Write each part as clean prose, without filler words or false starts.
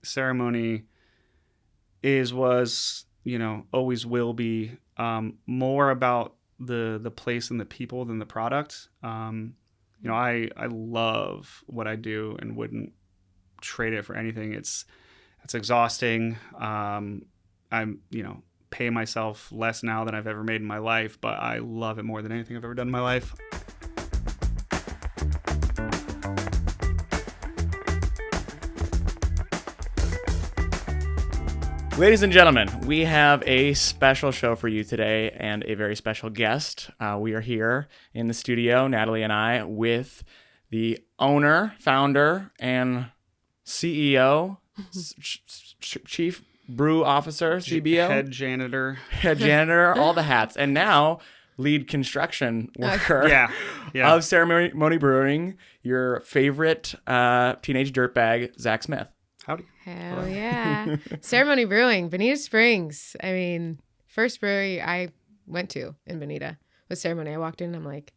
Ceremony was, always will be more about the place and the people than the product. I love what I do and wouldn't trade it for anything. It's exhausting. I'm, pay myself less now than I've ever made in my life, but I love it more than anything I've ever done in my life. Ladies and gentlemen, we have a special show for you today and a very special guest. We are here in the studio, Natalie and I, with the owner, founder, and CEO, Chief Brew Officer, CBO. Head janitor, all the hats. And now lead construction worker yeah. of Ceremony Brewing, your favorite teenage dirtbag, Zach Smith. Howdy. Hell yeah. Ceremony Brewing, Bonita Springs. I mean, first brewery I went to in Bonita was Ceremony. I walked in and I'm like,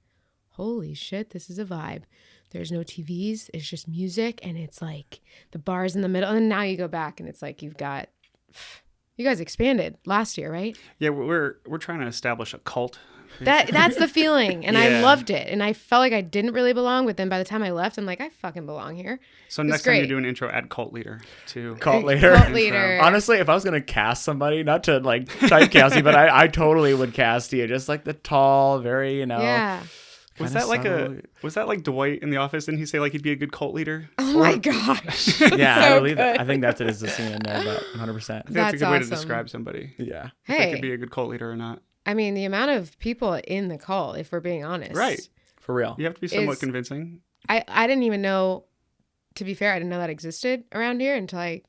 holy shit, this is a vibe. There's no TVs. It's just music. And it's like the bar's in the middle. And now you go back and it's like you guys expanded last year, right? Yeah, we're trying to establish a cult. That's the feeling. And Yeah. I loved it. And I felt like I didn't really belong. But then by the time I left, I'm like, I fucking belong here. So next time you do an intro, add cult leader too. Cult leader. Cult leader. Honestly, if I was going to cast somebody, not to like typecast you, but I totally would cast you. Just like the tall, very, Yeah. Was that like Dwight in The Office? Didn't he say like he'd be a good cult leader? Oh my gosh. Yeah, So I believe that. good. I think that's it is the scene in there, but 100%. I think that's a That's good way to awesome. describe somebody. Yeah. If they Hey, could be a good cult leader or not. I mean, the amount of people in the cult, if we're being honest. Right. For real. You have to be somewhat Is- convincing. I didn't even know, to be fair, I didn't know that existed around here until I,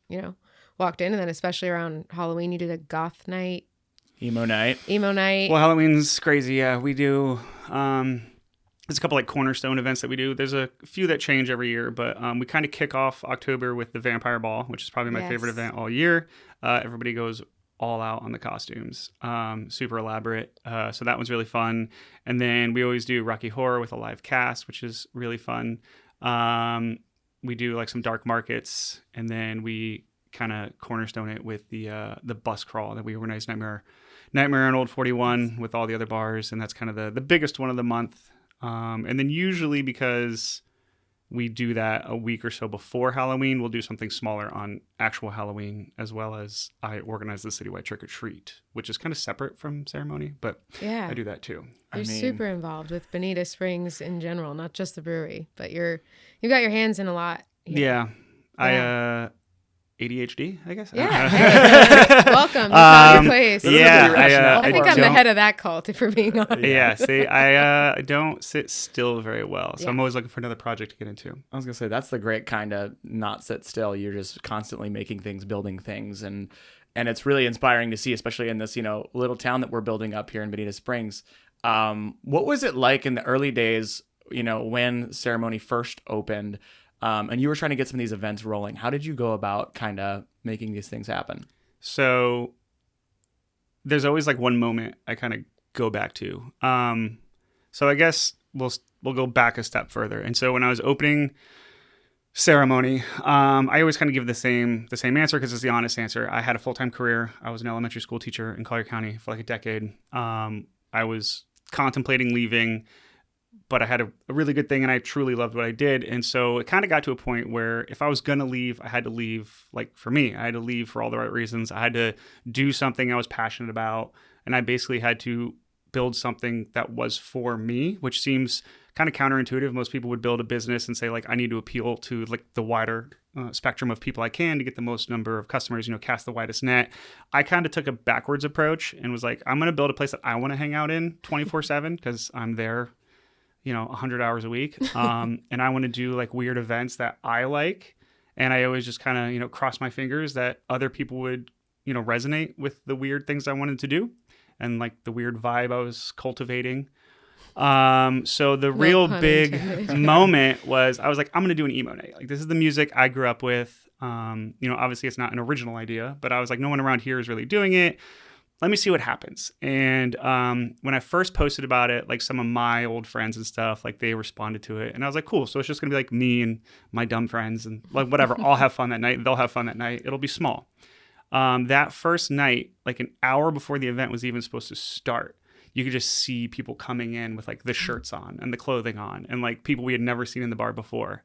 walked in. And then especially around Halloween, you did a goth night, Emo night. emo night. Well, Halloween's crazy. Yeah, we do. There's a couple like cornerstone events that we do. There's a few that change every year, but we kind of kick off October with the Vampire Ball, which is probably my favorite Yes. event all year. Everybody goes all out on the costumes, super elaborate. So that one's really fun. And then we always do Rocky Horror with a live cast, which is really fun. We do like some dark markets, and then we kind of cornerstone it with the bus crawl that we organize Nightmare on Old 41 with all the other bars, and that's kind of the biggest one of the month. And then usually because we do that a week or so before Halloween, we'll do something smaller on actual Halloween, as well as I organize the citywide trick or treat, which is kind of separate from Ceremony, but Yeah. I do that too. You're super involved with Bonita Springs in general, not just the brewery, but you've got your hands in a lot. Yeah. I ADHD, I guess. Yeah. Hey, welcome. You found your place. Yeah, I think I'm the head of that cult, if we're being honest. Yeah, see, I don't sit still very well, so I'm always looking for another project to get into. I was going to say, that's the great kind of not sit still. You're just constantly making things, building things. And it's really inspiring to see, especially in this, little town that we're building up here in Bonita Springs. What was it like in the early days, when Ceremony first opened? And you were trying to get some of these events rolling. How did you go about kind of making these things happen? So there's always like one moment I kind of go back to. So I guess we'll go back a step further. And so when I was opening Ceremony, I always kind of give the same answer because it's the honest answer. I had a full-time career. I was an elementary school teacher in Collier County for like a decade. I was contemplating leaving, but I had a really good thing and I truly loved what I did. And so it kind of got to a point where if I was going to leave, I had to leave, like for me, I had to leave for all the right reasons. I had to do something I was passionate about. And I basically had to build something that was for me, which seems kind of counterintuitive. Most people would build a business and say like, I need to appeal to like the wider spectrum of people I can to get the most number of customers, cast the widest net. I kind of took a backwards approach and was like, I'm going to build a place that I want to hang out in 24/7 because I'm there 100 hours a week. And I want to do like weird events that I like. And I always just kind of, cross my fingers that other people would, resonate with the weird things I wanted to do and like the weird vibe I was cultivating. So the real big moment was I was like, I'm going to do an emo night. Like this is the music I grew up with. Obviously it's not an original idea, but I was like, no one around here is really doing it. let me see what happens. And when I first posted about it, like some of my old friends and stuff, like they responded to it. And I was like, cool. So it's just going to be like me and my dumb friends and like whatever. I'll have fun that night. They'll have fun that night. It'll be small. That first night, like an hour before the event was even supposed to start, you could just see people coming in with like the shirts on and the clothing on and like people we had never seen in the bar before.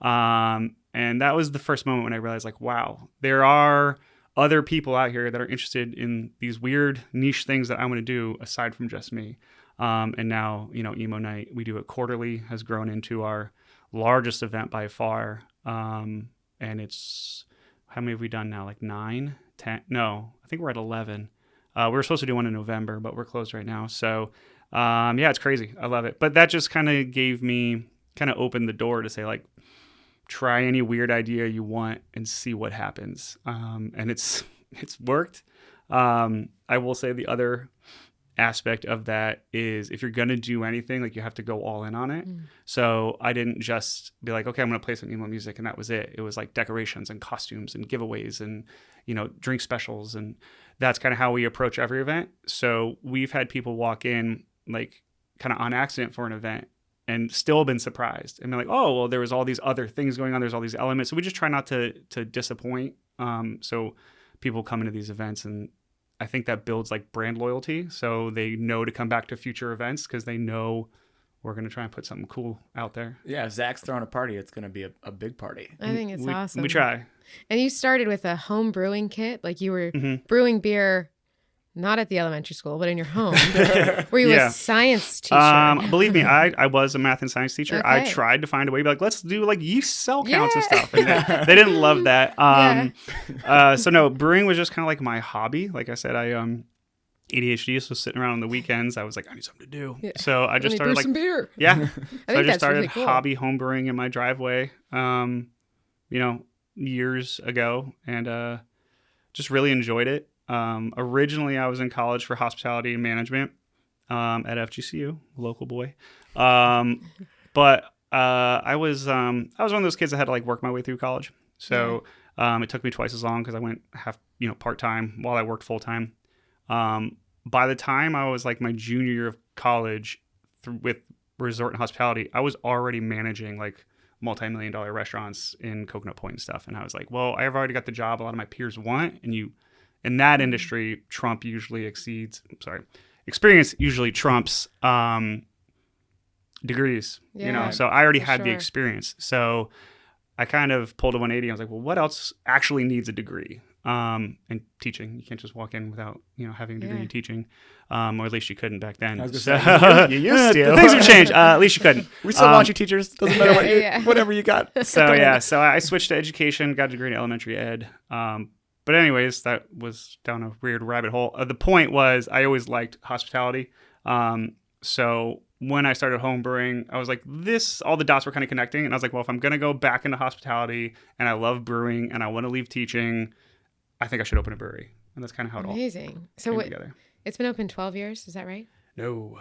And that was the first moment when I realized like, wow, there are other people out here that are interested in these weird niche things that I want to do aside from just me. And now, Emo Night, we do it quarterly, has grown into our largest event by far. And it's, how many have we done now? Like 9, 10? No, I think we're at 11. We were supposed to do one in November, but we're closed right now. So, yeah, it's crazy. I love it. But that just kind of opened the door to say like, try any weird idea you want and see what happens. And it's worked. I will say the other aspect of that is if you're going to do anything, like you have to go all in on it. So I didn't just be like, okay, I'm going to play some emo music and that was it. It was like decorations and costumes and giveaways and, drink specials. And that's kind of how we approach every event. So we've had people walk in like kind of on accident for an event and still been surprised and been like, oh, well, there was all these other things going on. There's all these elements. So we just try not to disappoint. So people come into these events and I think that builds like brand loyalty. So they know to come back to future events because they know we're going to try and put something cool out there. Yeah. If Zach's throwing a party, it's going to be a big party. I think it's awesome. We try. And you started with a home brewing kit. Like you were brewing beer, not at the elementary school, but in your home. Were you a science teacher? Believe me, I was a math and science teacher. Okay. I tried to find a way to be like, let's do like yeast cell counts and stuff. And they didn't love that. So no, brewing was just kind of like my hobby. Like I said, I ADHD, so sitting around on the weekends, I was like, I need something to do. Yeah. So I just started like some beer. Yeah. I just started really cool. hobby home brewing in my driveway, years ago, and just really enjoyed it. Originally, I was in college for hospitality and management at FGCU, local boy. But I was one of those kids that had to like work my way through college. So it took me twice as long because I went part time while I worked full time. By the time I was like my junior year of college with resort and hospitality, I was already managing like multi-million-dollar restaurants in Coconut Point and stuff. And I was like, well, I've already got the job a lot of my peers want. And in that industry, experience usually trumps degrees, so I already had the experience. So I kind of pulled a 180. I was like, well, what else actually needs a degree? And teaching. You can't just walk in without, having a degree in teaching. Or at least you couldn't back then. I was going to say, you used to. Things have changed. At least you couldn't. We still want you teachers. Doesn't matter whatever you got. So I switched to education, got a degree in elementary ed. But anyways, that was down a weird rabbit hole. The point was I always liked hospitality. So when I started home brewing, I was like, all the dots were kind of connecting. And I was like, well, if I'm going to go back into hospitality and I love brewing and I want to leave teaching, I think I should open a brewery. And that's kind of how it all Amazing. So together. It's been open 12 years. Is that right? No.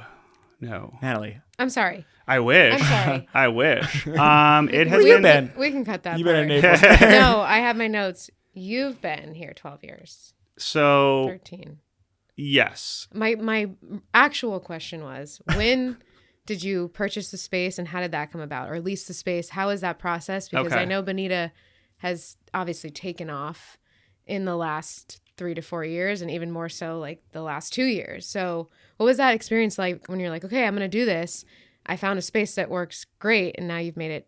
Natalie. I'm sorry. I wish. I'm sorry. I wish. It has been. We can cut that. You've part. been in Naples. No, I have my notes. You've been here 12 years. So 13. Yes. My actual question was, when did you purchase the space and how did that come about? Or lease the space? How is that process? Because I know Bonita has obviously taken off in the last 3 to 4 years and even more so like the last 2 years. So what was that experience like when you're like, okay, I'm going to do this. I found a space that works great. And now you've made it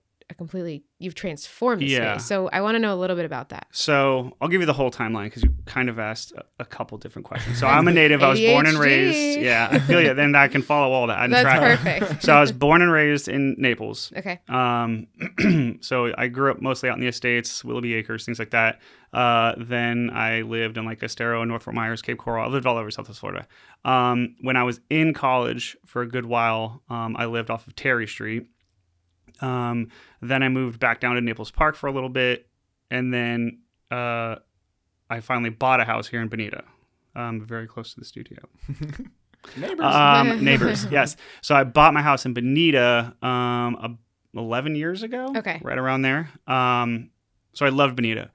you've transformed the space. So I want to know a little bit about that. So I'll give you the whole timeline because you kind of asked a couple different questions. So I'm a native. I was born and raised. Yeah, I feel you. Then I can follow all that. That's perfect. So I was born and raised in Naples. Okay. So I grew up mostly out in the Estates, Willoughby Acres, things like that. Then I lived in like Estero, North Fort Myers, Cape Coral. I lived all over Southwest Florida. When I was in college for a good while, I lived off of Terry Street. Then I moved back down to Naples Park for a little bit, and then I finally bought a house here in Bonita, very close to the studio. Neighbors, yes. So I bought my house in Bonita 11 years ago, okay, right around there. So I loved Bonita,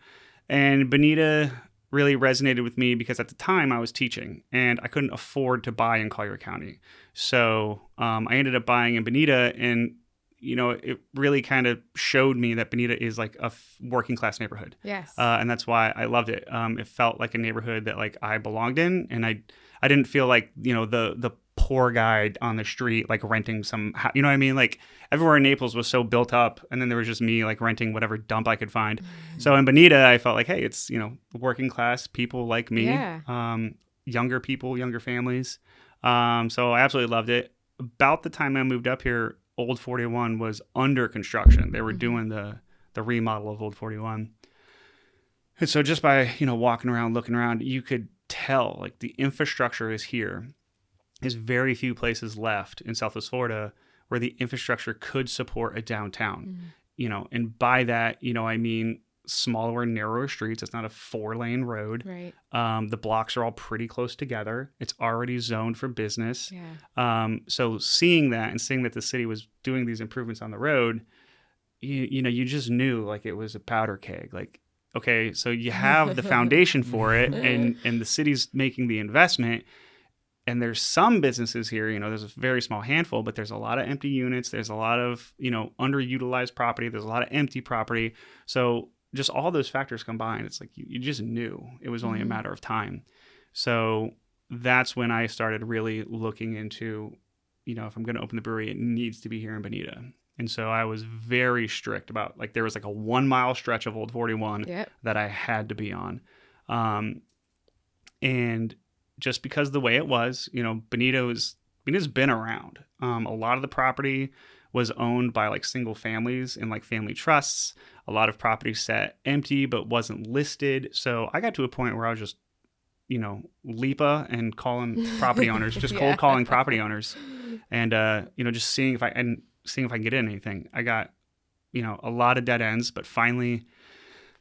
and Bonita really resonated with me because at the time I was teaching and I couldn't afford to buy in Collier County. So I ended up buying in Bonita, and it really kind of showed me that Bonita is like a working class neighborhood. Yes. And that's why I loved it. It felt like a neighborhood that like I belonged in, and I didn't feel like, the poor guy on the street, like renting some, you know what I mean? Like everywhere in Naples was so built up, and then there was just me like renting whatever dump I could find. So in Bonita, I felt like, hey, it's, working class people like me, younger people, younger families. So I absolutely loved it. About the time I moved up here, Old 41 was under construction. They were doing the remodel of Old 41. And so just by, walking around, looking around, you could tell like the infrastructure is here. There's very few places left in Southwest Florida where the infrastructure could support a downtown, and by that, I mean smaller, narrower streets. It's not a 4-lane road. Right. The blocks are all pretty close together. It's already zoned for business. Yeah. So seeing that and seeing that the city was doing these improvements on the road, you just knew like it was a powder keg. Like, okay, so you have the foundation for it, and the city's making the investment. And there's some businesses here, there's a very small handful, but there's a lot of empty units. There's a lot of, underutilized property. There's a lot of empty property. So just all those factors combined, it's like you just knew it was only a matter of time. So that's when I started really looking into, if I'm going to open the brewery, it needs to be here in Bonita. And so I was very strict about, like, there was like a 1 mile stretch of Old 41 that I had to be on. And just because of the way it was, Bonita's been around. A lot of the property was owned by like single families and like family trusts. A lot of property sat empty but wasn't listed. So I got to a point where I was just, LIPA and calling property owners, just cold calling property owners, and just seeing if I can get in anything. I got, a lot of dead ends, but finally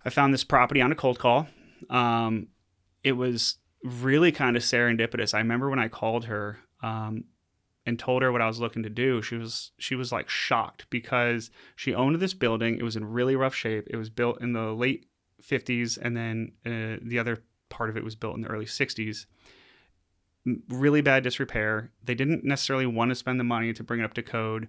I found this property on a cold call. It was really kind of serendipitous. I remember when I called her and told her what I was looking to do, she was like shocked because she owned this building. It was in really rough shape. It was built in the late 50s, and then the other part of it was built in the early 60s. Really bad disrepair. They didn't necessarily want to spend the money to bring it up to code,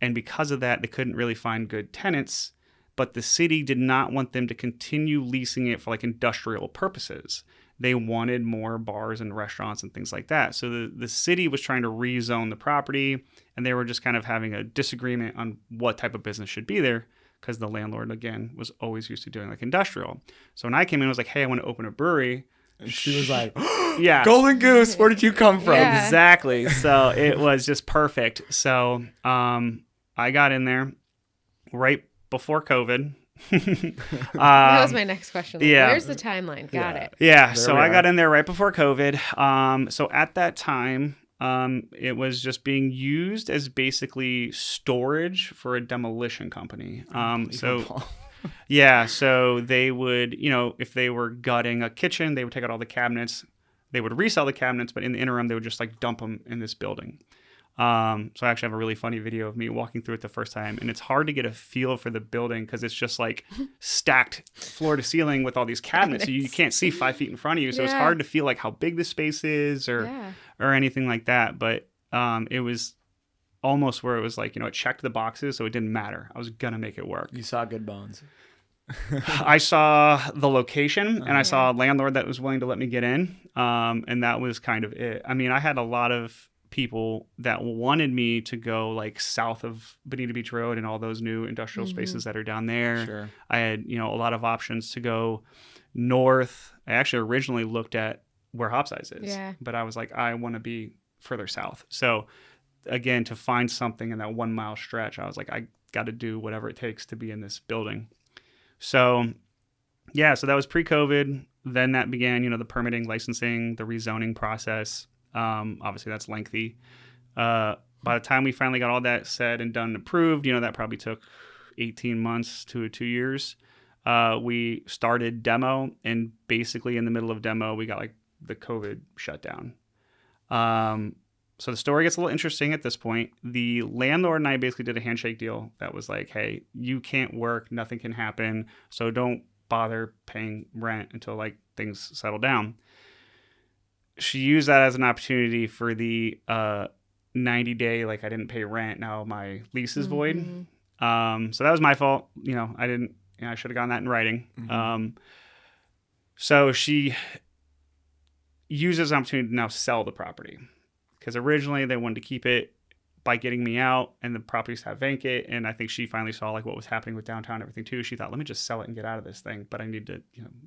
and because of that, they couldn't really find good tenants. But the city did not want them to continue leasing it for like industrial purposes. They wanted more bars and restaurants and things like that. So the city was trying to rezone the property, and they were just kind of having a disagreement on what type of business should be there, because the landlord, again, was always used to doing like industrial. So when I came in, I was like, hey, I want to open a brewery. And she was like, yeah, Golden Goose, where did you come from? Yeah. Exactly. So it was just perfect. So I got in there right before COVID. That was my next question. Like, yeah. Where's the timeline? Got it. Yeah. There So we I are. got in there right before COVID. So at that time, it was just being used as basically storage for a demolition company. So they would, if they were gutting a kitchen, they would take out all the cabinets. They would resell the cabinets, but in the interim, they would just like dump them in this building. So I actually have a really funny video of me walking through it the first time, and it's hard to get a feel for the building because it's just like stacked floor to ceiling with all these cabinets. So you can't see 5 feet in front of you. So it's hard to feel like how big the space is or anything like that. But it was almost where it was like, it checked the boxes, so it didn't matter. I was going to make it work. You saw good bones. I saw the location, and I saw a landlord that was willing to let me get in. And that was kind of it. I mean, I had a lot of people that wanted me to go like south of Bonita Beach Road and all those new industrial spaces that are down there. Sure. I had, a lot of options to go north. I actually originally looked at where Hopsize is, but I was like, I want to be further south. So again, to find something in that 1 mile stretch, I was like, I got to do whatever it takes to be in this building. So so that was pre-COVID. Then that began, the permitting, licensing, the rezoning process. Obviously that's lengthy. By the time we finally got all that said and done and approved, that probably took 18 months to 2 years. We started demo, and basically in the middle of demo, we got like the COVID shutdown. So the story gets a little interesting at this point. The landlord and I basically did a handshake deal that was like, hey, you can't work, nothing can happen, so don't bother paying rent until like things settle down. She used that as an opportunity for the 90-day, like I didn't pay rent. Now my lease is void. So that was my fault. I should have gotten that in writing. So she uses an opportunity to now sell the property, because originally they wanted to keep it by getting me out, and the property sat vacant. And I think she finally saw like what was happening with downtown and everything too. She thought, let me just sell it and get out of this thing, but I need to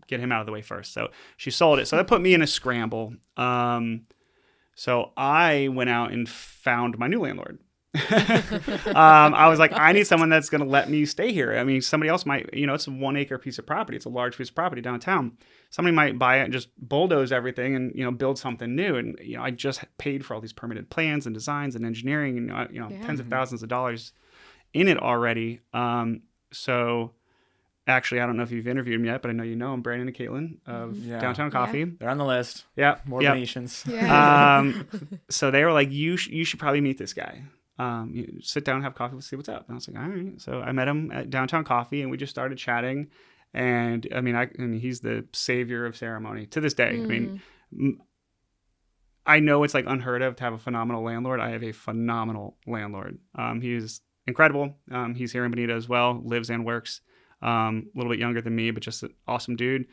get him out of the way first. So she sold it. So that put me in a scramble. So I went out and found my new landlord. I was like, I need someone that's going to let me stay here. I mean, somebody else might, it's a 1 acre piece of property. It's a large piece of property downtown. Somebody might buy it and just bulldoze everything and, build something new. And, I just paid for all these permitted plans and designs and engineering and, tens of thousands of dollars in it already. So actually, I don't know if you've interviewed them yet, but I know you know them, Brandon and Caitlin of Downtown Coffee. They're on the list. Yeah. More Venetians. Yeah. So they were like, you should probably meet this guy. You sit down and have coffee. Let's see what's up. And I was like, all right. So I met him at Downtown Coffee, and we just started chatting. And I mean, he's the savior of ceremony to this day. I mean, I know it's like unheard of to have a phenomenal landlord. I have a phenomenal landlord. He's incredible. He's here in Bonita as well, lives and works. A little bit younger than me, but just an awesome dude.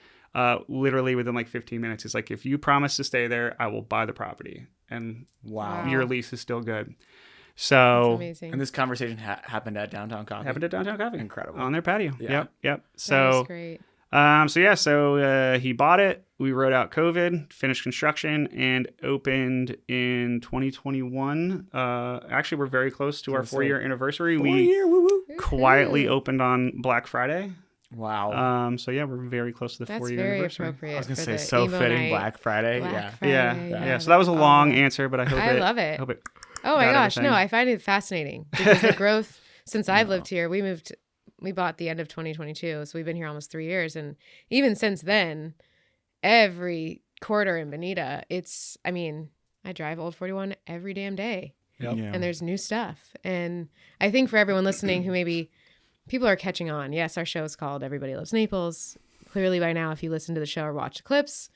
Literally within like 15 minutes, he's like, if you promise to stay there, I will buy the property. And wow, your lease is still good. So, amazing. And this conversation happened at Downtown Coffee. Happened at Downtown Coffee. Incredible. On their patio. Yeah. Yep. That was great. So he bought it. We rode out COVID, finished construction, and opened in 2021. Actually, we're very close to our 4-year anniversary. Quietly opened on Black Friday. Wow. So yeah, we're very close to the 4-year That's very anniversary. appropriate. I was gonna for say the so emo fitting. night. Black Friday. Black Yeah. Friday, Yeah. So that was a long answer, but I love it. hope it. Oh my got gosh, everything. no, I find it fascinating because the growth since I've lived here. We bought the end of 2022, so we've been here almost 3 years, and even since then, every quarter in Bonita, I drive Old 41 every damn day. Yep. Yeah. And there's new stuff. And I think for everyone listening who maybe people are catching on, yes, our show is called Everybody Loves Naples. Clearly by now, if you listen to the show or watch the clips,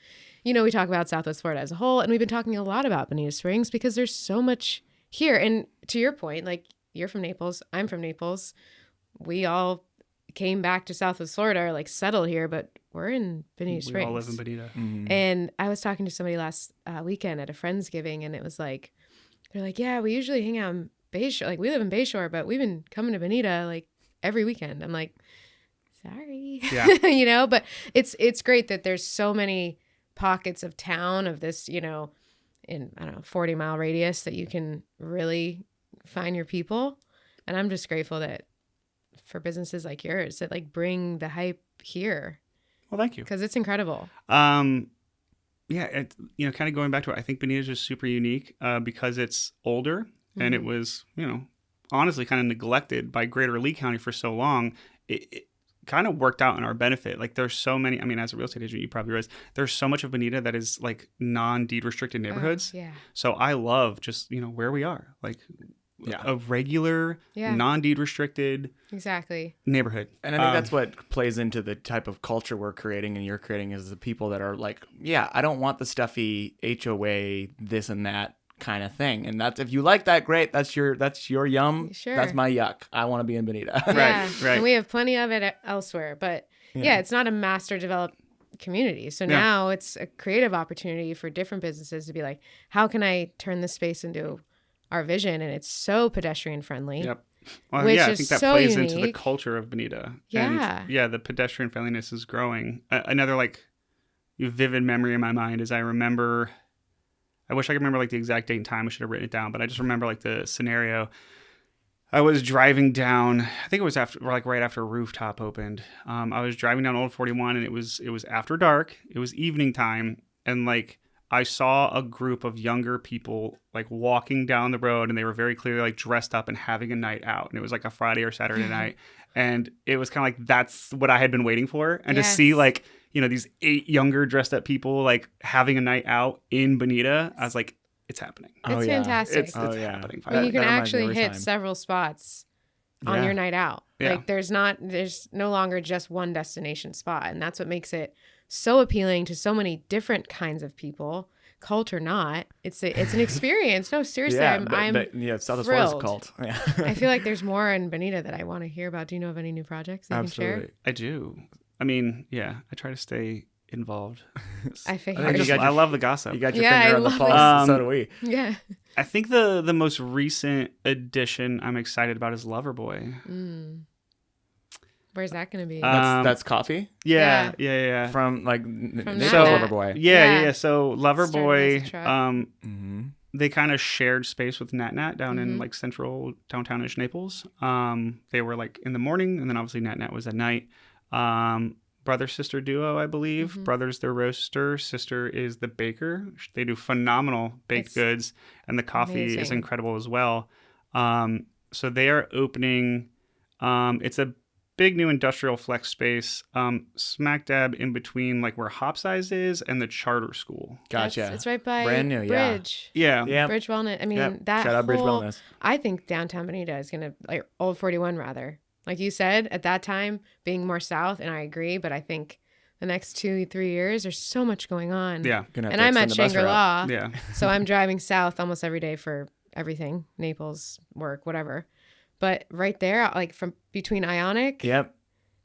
we talk about Southwest Florida as a whole. And we've been talking a lot about Bonita Springs because there's so much here. And to your point, like you're from Naples, I'm from Naples. We all came back to Southwest Florida or like settled here, but we're in Bonita Springs. We all live in Bonita. And I was talking to somebody last weekend at a Friendsgiving, and it was like, they're like, yeah, we usually hang out in Bayshore. Like, we live in Bayshore, but we've been coming to Bonita like every weekend. I'm like, sorry. Yeah. But it's great that there's so many pockets of town of this, in, 40-mile radius that you can really find your people. And I'm just grateful that for businesses like yours that like bring the hype here. Well, thank you. Because it's incredible. Yeah, kind of going back to it, I think Bonita is just super unique because it's older and it was, honestly kind of neglected by Greater Lee County for so long. It kind of worked out in our benefit. Like there's so many, as a real estate agent, you probably realize there's so much of Bonita that is like non-deed restricted neighborhoods. Yeah. So I love just, where we are. Like a regular, non-deed restricted exactly neighborhood. And I think that's what plays into the type of culture we're creating and you're creating is the people that are like, I don't want the stuffy HOA, this and that kind of thing. And that's, if you like that, great. That's your yum. Sure. That's my yuck. I want to be in Bonita. Right. And we have plenty of it elsewhere, but it's not a master developed community. So now it's a creative opportunity for different businesses to be like, how can I turn this space into our vision? And it's so pedestrian friendly. Yep. Well, which I is think that so plays into the unique. culture of Bonita. Yeah. And the pedestrian friendliness is growing. Another like vivid memory in my mind is I wish I could remember like the exact date and time. I should have written it down, but I just remember like the scenario. I was driving down, I think it was right after Rooftop opened. I was driving down Old 41 and it was after dark. It was evening time. And like, I saw a group of younger people like walking down the road and they were very clearly like dressed up and having a night out. And it was like a Friday or Saturday night. And it was kind of like, that's what I had been waiting for. And to see like, these 8 younger dressed up people like having a night out in Bonita, I was like, it's happening. It's fantastic. It's happening. You can That reminds me actually every hit time. several spots on your night out. Yeah. Like there's no longer just one destination spot. And that's what makes it so appealing to so many different kinds of people, cult or not. It's an experience. No, seriously, I'm Southwest Florida's thrilled. a cult. Yeah. I feel like there's more in Bonita that I want to hear about. Do you know of any new projects that you can share? I do. I mean, yeah, I try to stay involved. I figured. I love the gossip. You got your Yeah, finger I on the love pulse. it. So do we. Yeah. I think the most recent addition I'm excited about is Loverboy. Where's that going to be? That's coffee Yeah. from like From Nate Nat. Loverboy. Yeah. So Started as a Loverboy, truck. they kind of shared space with Nat down in like central downtownish Naples. They were like in the morning, and then obviously Nat was at night. Brother sister duo, I believe. Brother's the roaster, sister is the baker. They do phenomenal baked goods, and the coffee is amazing. incredible as well. So they are opening. It's a big new industrial flex space, smack dab in between like where Hop Size is and the charter school. Gotcha. It's right by Brand new, Bridge. Yeah. Bridge Wellness. I mean, Yep. that Shout out Bridge whole- Wellness. I think downtown Bonita is going to, like Old 41 rather. Like you said, at that time, being more south, and I agree, but I think the next 2-3 years, there's so much going on. Yeah. Gonna have And to I'm at extend the bus route. Shangri-La, Yeah. so I'm driving south almost every day for everything, Naples, work, whatever. But right there, like from between Ionic Yep.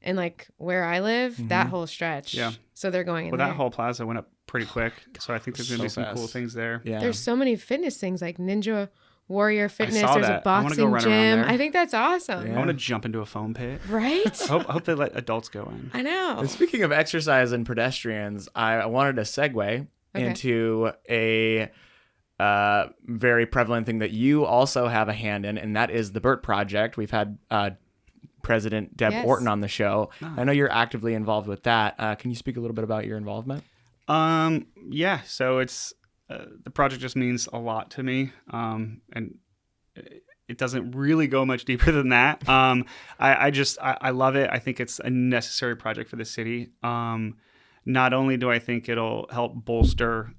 and like where I live, that whole stretch. Yeah. So they're going in Well, there. that whole plaza went up pretty quick, so I think there's going to be So some cool fast. things there. Yeah. There's so many fitness things like Ninja Warrior Fitness. saw There's that. a I wanna go boxing run around gym. there. I think that's awesome. I Yeah. want to jump into a foam pit. Right? I hope they let adults go in. I know. And speaking of exercise and pedestrians, I wanted to segue into a very prevalent thing that you also have a hand in, and that is the BERT Project. We've had President Deb Yes. Orton on the show. I know you're actively involved with that. Can you speak a little bit about your involvement? Yeah. So it's the project just means a lot to me, and it doesn't really go much deeper than that. I love it. I think it's a necessary project for the city. Not only do I think it'll help bolster,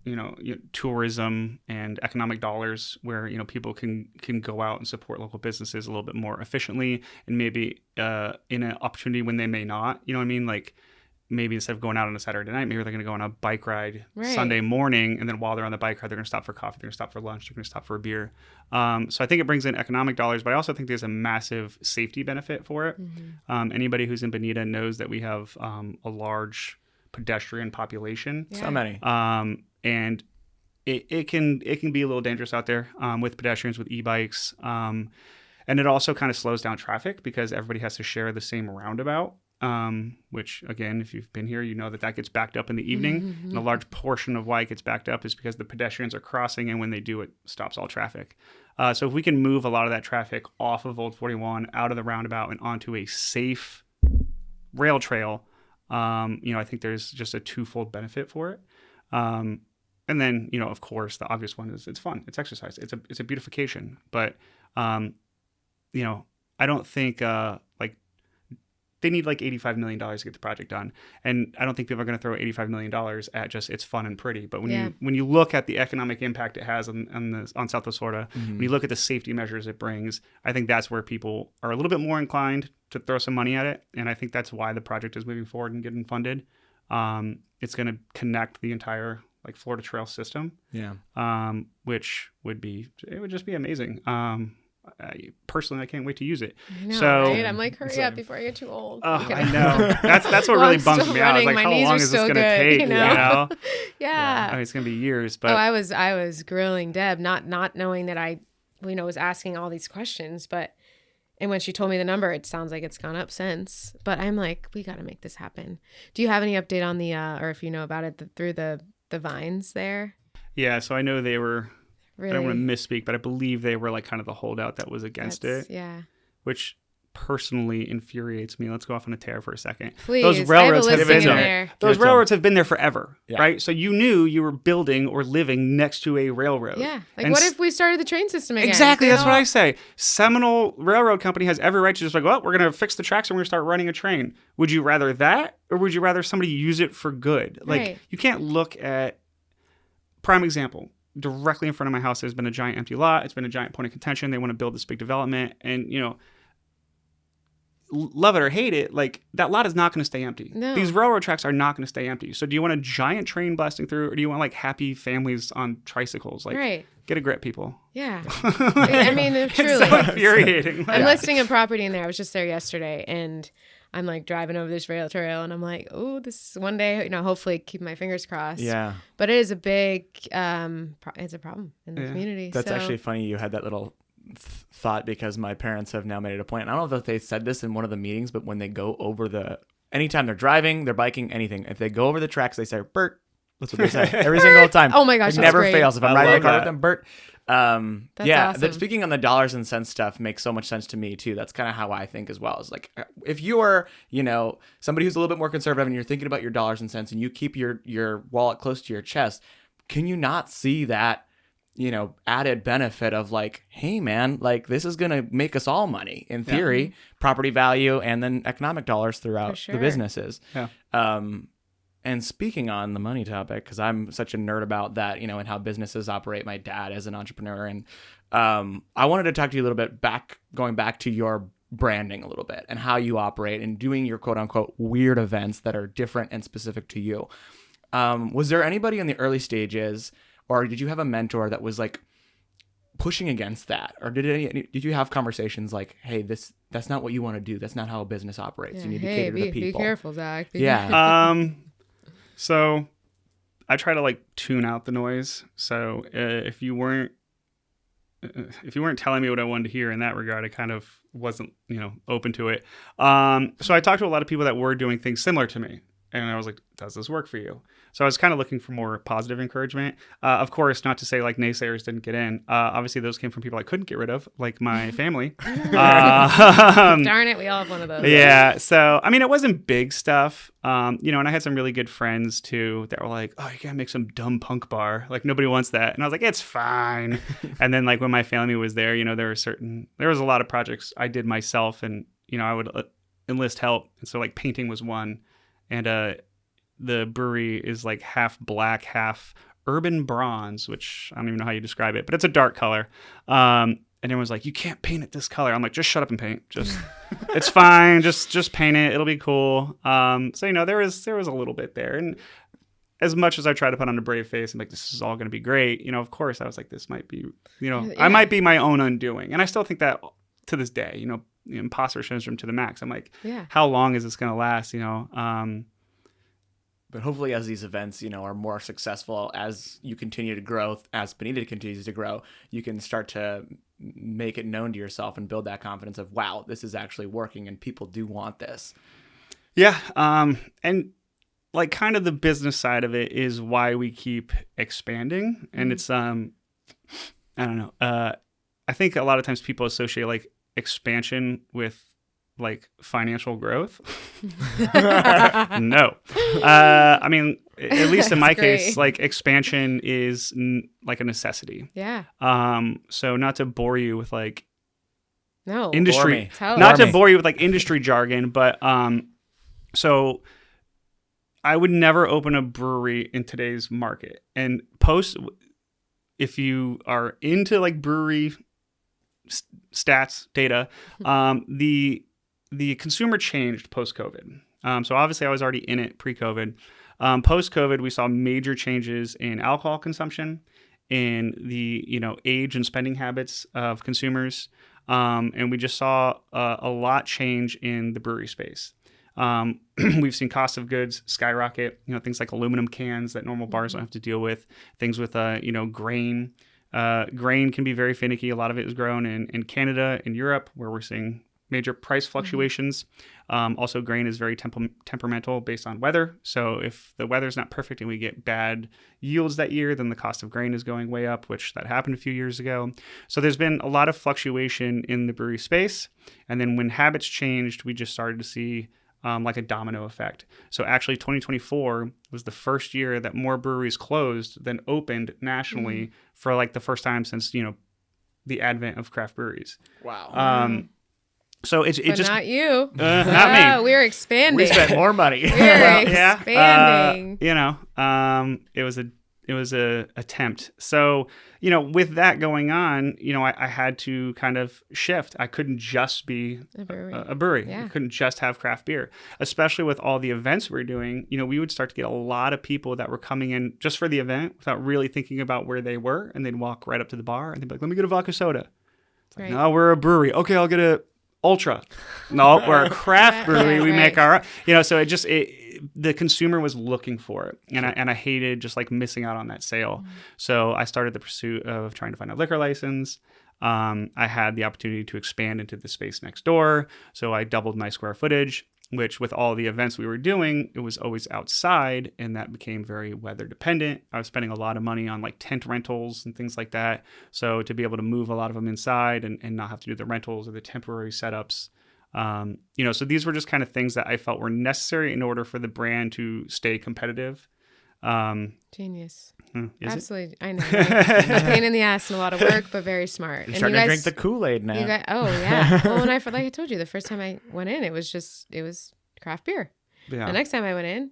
tourism and economic dollars, where people can go out and support local businesses a little bit more efficiently, and maybe in an opportunity when they may not. You know what I mean? Like maybe instead of going out on a Saturday night, maybe they're going to go on a bike ride Sunday morning, and then while they're on the bike ride, they're going to stop for coffee, they're going to stop for lunch, they're going to stop for a beer. So I think it brings in economic dollars, but I also think there's a massive safety benefit for it. Anybody who's in Bonita knows that we have a large pedestrian population. So many. And it can be a little dangerous out there with pedestrians, with e-bikes. And it also kind of slows down traffic because everybody has to share the same roundabout, which, again, if you've been here, you know that gets backed up in the evening. And a large portion of why it gets backed up is because the pedestrians are crossing, and when they do, it stops all traffic. So if we can move a lot of that traffic off of Old 41, out of the roundabout, and onto a safe rail trail, I think there's just a twofold benefit for it. And then, of course, the obvious one is it's fun. It's exercise. It's a beautification. But, I don't think they need like $85 million to get the project done. And I don't think people are going to throw $85 million at just it's fun and pretty. But when you look at the economic impact it has on Southwest Florida, when you look at the safety measures it brings, I think that's where people are a little bit more inclined to throw some money at it. And I think that's why the project is moving forward and getting funded. It's going to connect the entire Florida Trail system. Yeah. Which would just be amazing. Personally, I can't wait to use it. I know, so, right? I'm like, hurry up before I get too old. Oh, Okay. I know. That's what Well, really I'm bums still me out. I was running. like, My how knees long are is this still going to good, take? you know? Yeah. I mean, it's going to be years. But I was grilling Deb, not knowing that I, was asking all these questions, and when she told me the number, it sounds like it's gone up since. But I'm like, we got to make this happen. Do you have any update on the, or if you know about it, through the vines there? Yeah, so I know they were. Really? I don't want to misspeak, but I believe they were kind of the holdout that was against it. Yeah. Which personally infuriates me. Let's go off on a tear for a second. Please, those railroads I have a have been listing in there. there. Those railroads have been there forever, Yeah. right? So you knew you were building or living next to a railroad. Yeah. Like, And what if we started the train system again? Exactly. You That's what know? I say. Seminole Railroad Company has every right to just well, we're going to fix the tracks and we're going to start running a train. Would you rather that, or would you rather somebody use it for good? Right. You can't look at prime example. Directly in front of my house, there's been a giant empty lot. It's been a giant point of contention. They want to build this big development. And, love it or hate it, like that lot is not going to stay empty. No. These railroad tracks are not going to stay empty. So do you want a giant train blasting through, or do you want like happy families on tricycles? Like, Right. get a grip, people. Yeah. I mean, truly. It's so infuriating. I'm listing a property in there. I was just there yesterday, and I'm like driving over this rail trail, and I'm like, oh, this one day, hopefully keep my fingers crossed. Yeah. But it is a big, it's a problem in the community. That's actually funny. You had that little thought, because my parents have now made it a point. I don't know if they said this in one of the meetings, but when they go over anytime they're driving, they're biking, anything, if they go over the tracks, they say, Bert. That's what they say every single time. Oh my gosh, it never great. fails. If I'm riding in the car with them, Bert. That's yeah, awesome. speaking on the dollars and cents stuff makes so much sense to me too. That's kind of how I think as well. It's like, if you're, somebody who's a little bit more conservative and you're thinking about your dollars and cents and you keep your wallet close to your chest, can you not see that, added benefit of like, hey man, like this is going to make us all money in theory, property value, and then economic dollars throughout the businesses. Yeah. And speaking on the money topic, because I'm such a nerd about that, and how businesses operate, my dad as an entrepreneur. And I wanted to talk to you a little bit going back to your branding a little bit and how you operate and doing your quote unquote weird events that are different and specific to you. Was there anybody in the early stages, or did you have a mentor that was like pushing against that? Or did you have conversations like, hey, that's not what you want to do. That's not how a business operates. You need to cater to the people. Be careful, Zach. So I try to like tune out the noise. So if you weren't telling me what I wanted to hear in that regard, I kind of wasn't, open to it. So I talked to a lot of people that were doing things similar to me. And I was like, does this work for you? So I was kind of looking for more positive encouragement. Of course, not to say like naysayers didn't get in. Obviously, those came from people I couldn't get rid of, like my family. Darn it, we all have one of those. Yeah. So, I mean, it wasn't big stuff. And I had some really good friends too that were like, oh, you gotta make some dumb punk bar. Like nobody wants that. And I was like, it's fine. And then like when my family was there, there was a lot of projects I did myself, and, I would enlist help. And so like painting was one. And the brewery is like half black, half urban bronze, which I don't even know how you describe it, but it's a dark color. And everyone's like, you can't paint it this color. I'm like, just shut up and paint. It's fine. Just paint it. It'll be cool. So, there was a little bit there. And as much as I try to put on a brave face and like, this is all going to be great, of course I was like, this might be, I might be my own undoing. And I still think that to this day, imposter syndrome to the max. I'm like, how long is this going to last? But hopefully as these events, are more successful, as you continue to grow, as Bonita continues to grow, you can start to make it known to yourself and build that confidence of, wow, this is actually working and people do want this. Yeah. And like kind of the business side of it is why we keep expanding. And it's, I don't know. I think a lot of times people associate like expansion with like financial growth. No. I mean, at least in my case, like expansion is like a necessity. Yeah. So not to bore you with like industry, to bore you with like industry jargon, but so I would never open a brewery in today's market. And if you are into like brewery stats data, the consumer changed post-COVID. So obviously I was already in it pre-COVID. Post-COVID, we saw major changes in alcohol consumption, in the age and spending habits of consumers, and we just saw a lot change in the brewery space. We've seen cost of goods skyrocket. Things like aluminum cans that normal bars don't have to deal with. Things with grain. Grain can be very finicky. A lot of it is grown in Canada and Europe, where we're seeing major price fluctuations. Also, grain is very temperamental based on weather. So if the weather's not perfect and we get bad yields that year, then the cost of grain is going way up, which that happened a few years ago. So there's been a lot of fluctuation in the brewery space. And then when habits changed, we just started to see like a domino effect. So actually 2024 was the first year that more breweries closed than opened nationally for like the first time since, the advent of craft breweries. Wow. So it just not you. Not me. We're expanding. We spent more money. We're expanding. it a attempt. So, with that going on, I had to kind of shift. I couldn't just be a brewery. Yeah. I couldn't just have craft beer, especially with all the events we were doing. We would start to get a lot of people that were coming in just for the event without really thinking about where they were. And they'd walk right up to the bar and they'd be like, let me get a vodka soda. It's like, no, we're a brewery. Okay, I'll get a Ultra. No, we're a craft brewery. We make our own. So the consumer was looking for it, and I hated just like missing out on that sale. So I started the pursuit of trying to find a liquor license. I had the opportunity to expand into the space next door, so I doubled my square footage, which with all the events we were doing, it was always outside, and that became very weather dependent. I was spending a lot of money on like tent rentals and things like that. So to be able to move a lot of them inside and not have to do the rentals or the temporary setups, so these were just kind of things that I felt were necessary in order for the brand to stay competitive. Genius. Absolutely. I know. Right? A pain in the ass and a lot of work, but very smart. You're starting to drink the Kool-Aid now. Oh, yeah. Well, like I told you, the first time I went in, it was craft beer. Yeah. The next time I went in,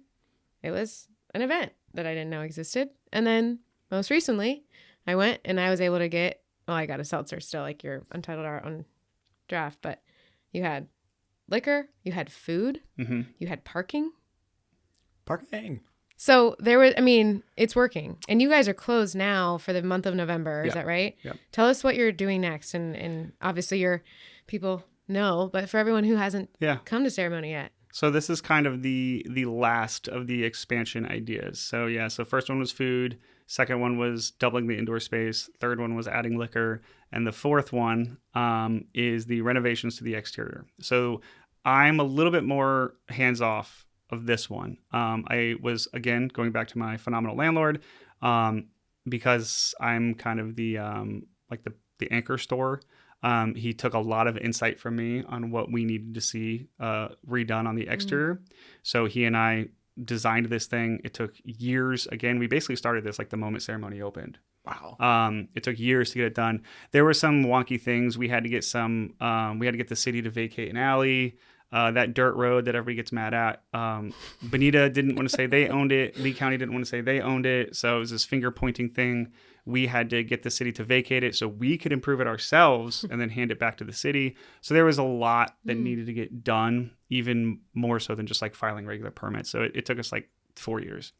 it was an event that I didn't know existed. And then most recently, I went and I was able to I got a seltzer still, like your Untitled Art on draft, but you had liquor, you had food, you had parking. So it's working. And you guys are closed now for the month of November. Is that right? Yep. Tell us what you're doing next. And obviously your people know, but for everyone who hasn't come to Ceremony yet. So this is kind of the last of the expansion ideas. So so first one was food. Second one was doubling the indoor space. Third one was adding liquor. And the fourth one is the renovations to the exterior. So I'm a little bit more hands-off of this one. I was, again, going back to my phenomenal landlord, because I'm kind of the anchor store. He took a lot of insight from me on what we needed to see redone on the exterior. So he and I designed this thing. It took years. Again, we basically started this like the moment Ceremony opened. Wow. It took years to get it done. There were some wonky things. We had to get the city to vacate an alley. That dirt road that everybody gets mad at. Bonita didn't want to say they owned it. Lee County didn't want to say they owned it. So it was this finger pointing thing. We had to get the city to vacate it so we could improve it ourselves and then hand it back to the city. So there was a lot that needed to get done, even more so than just like filing regular permits. So it took us like 4 years.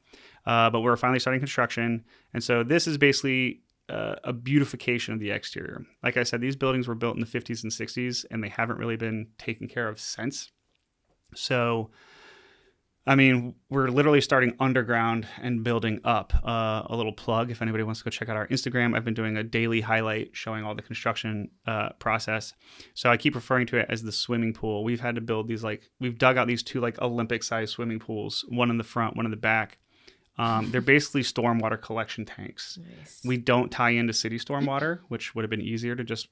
But we're finally starting construction. And so this is basically a beautification of the exterior. Like I said, these buildings were built in the 50s and 60s, and they haven't really been taken care of since. So, we're literally starting underground and building up. A little plug, if anybody wants to go check out our Instagram, I've been doing a daily highlight showing all the construction process. So I keep referring to it as the swimming pool. We've had to build these, we've dug out these two Olympic-sized swimming pools, one in the front, one in the back. They're basically stormwater collection tanks. Nice. We don't tie into city stormwater, which would have been easier to just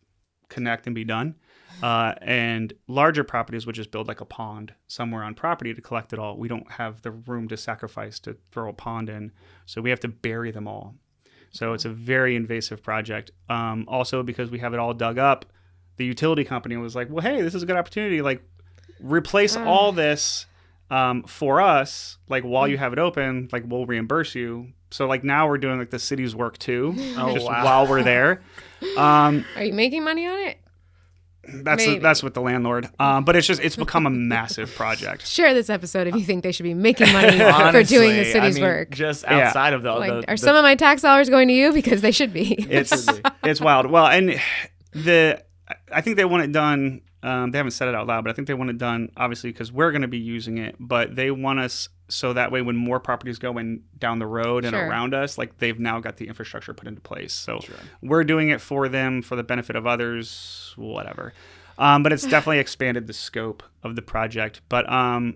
connect and be done. And larger properties would just build like a pond somewhere on property to collect it all. We don't have the room to sacrifice to throw a pond in, so we have to bury them all. So it's a very invasive project. Also, because we have it all dug up, the utility company was like, well, hey, this is a good opportunity. Like, replace all this for us, like while you have it open, like we'll reimburse you. So like now we're doing like the city's work too, while we're there. Are you making money on it? That's with the landlord. But it's become a massive project. Share this episode if you think they should be making money for doing the city's work. Just outside of are some of my tax dollars going to you? Because they should be. It's wild. Well, and I think they want it done. They haven't said it out loud, but I think they want it done, obviously, because we're going to be using it. But they want us so that way when more properties go in down the road and around us, like they've now got the infrastructure put into place. So we're doing it for them, for the benefit of others, whatever. But it's definitely expanded the scope of the project. But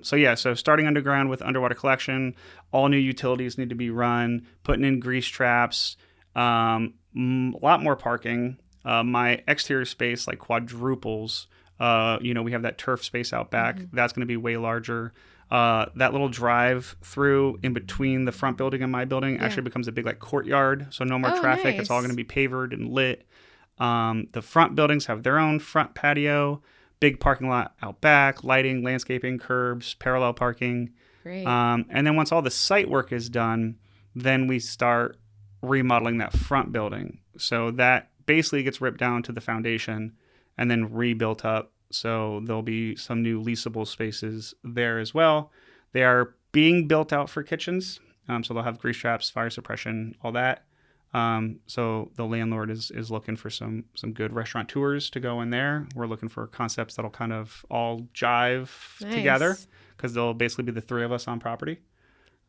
so starting underground with underwater collection, all new utilities need to be run, putting in grease traps, a lot more parking. My exterior space like quadruples. We have that turf space out back. Mm-hmm. That's going to be way larger. That little drive through in between the front building and my building actually becomes a big like courtyard. So no more traffic. Nice. It's all going to be pavered and lit. The front buildings have their own front patio, big parking lot out back, lighting, landscaping, curbs, parallel parking. Great. And then once all the site work is done, then we start remodeling that front building. So that basically gets ripped down to the foundation and then rebuilt up. So there'll be some new leasable spaces there as well. They are being built out for kitchens. So they'll have grease traps, fire suppression, all that. So the landlord is looking for some good restaurateurs to go in there. We're looking for concepts that'll kind of all jive together, because there'll basically be the three of us on property.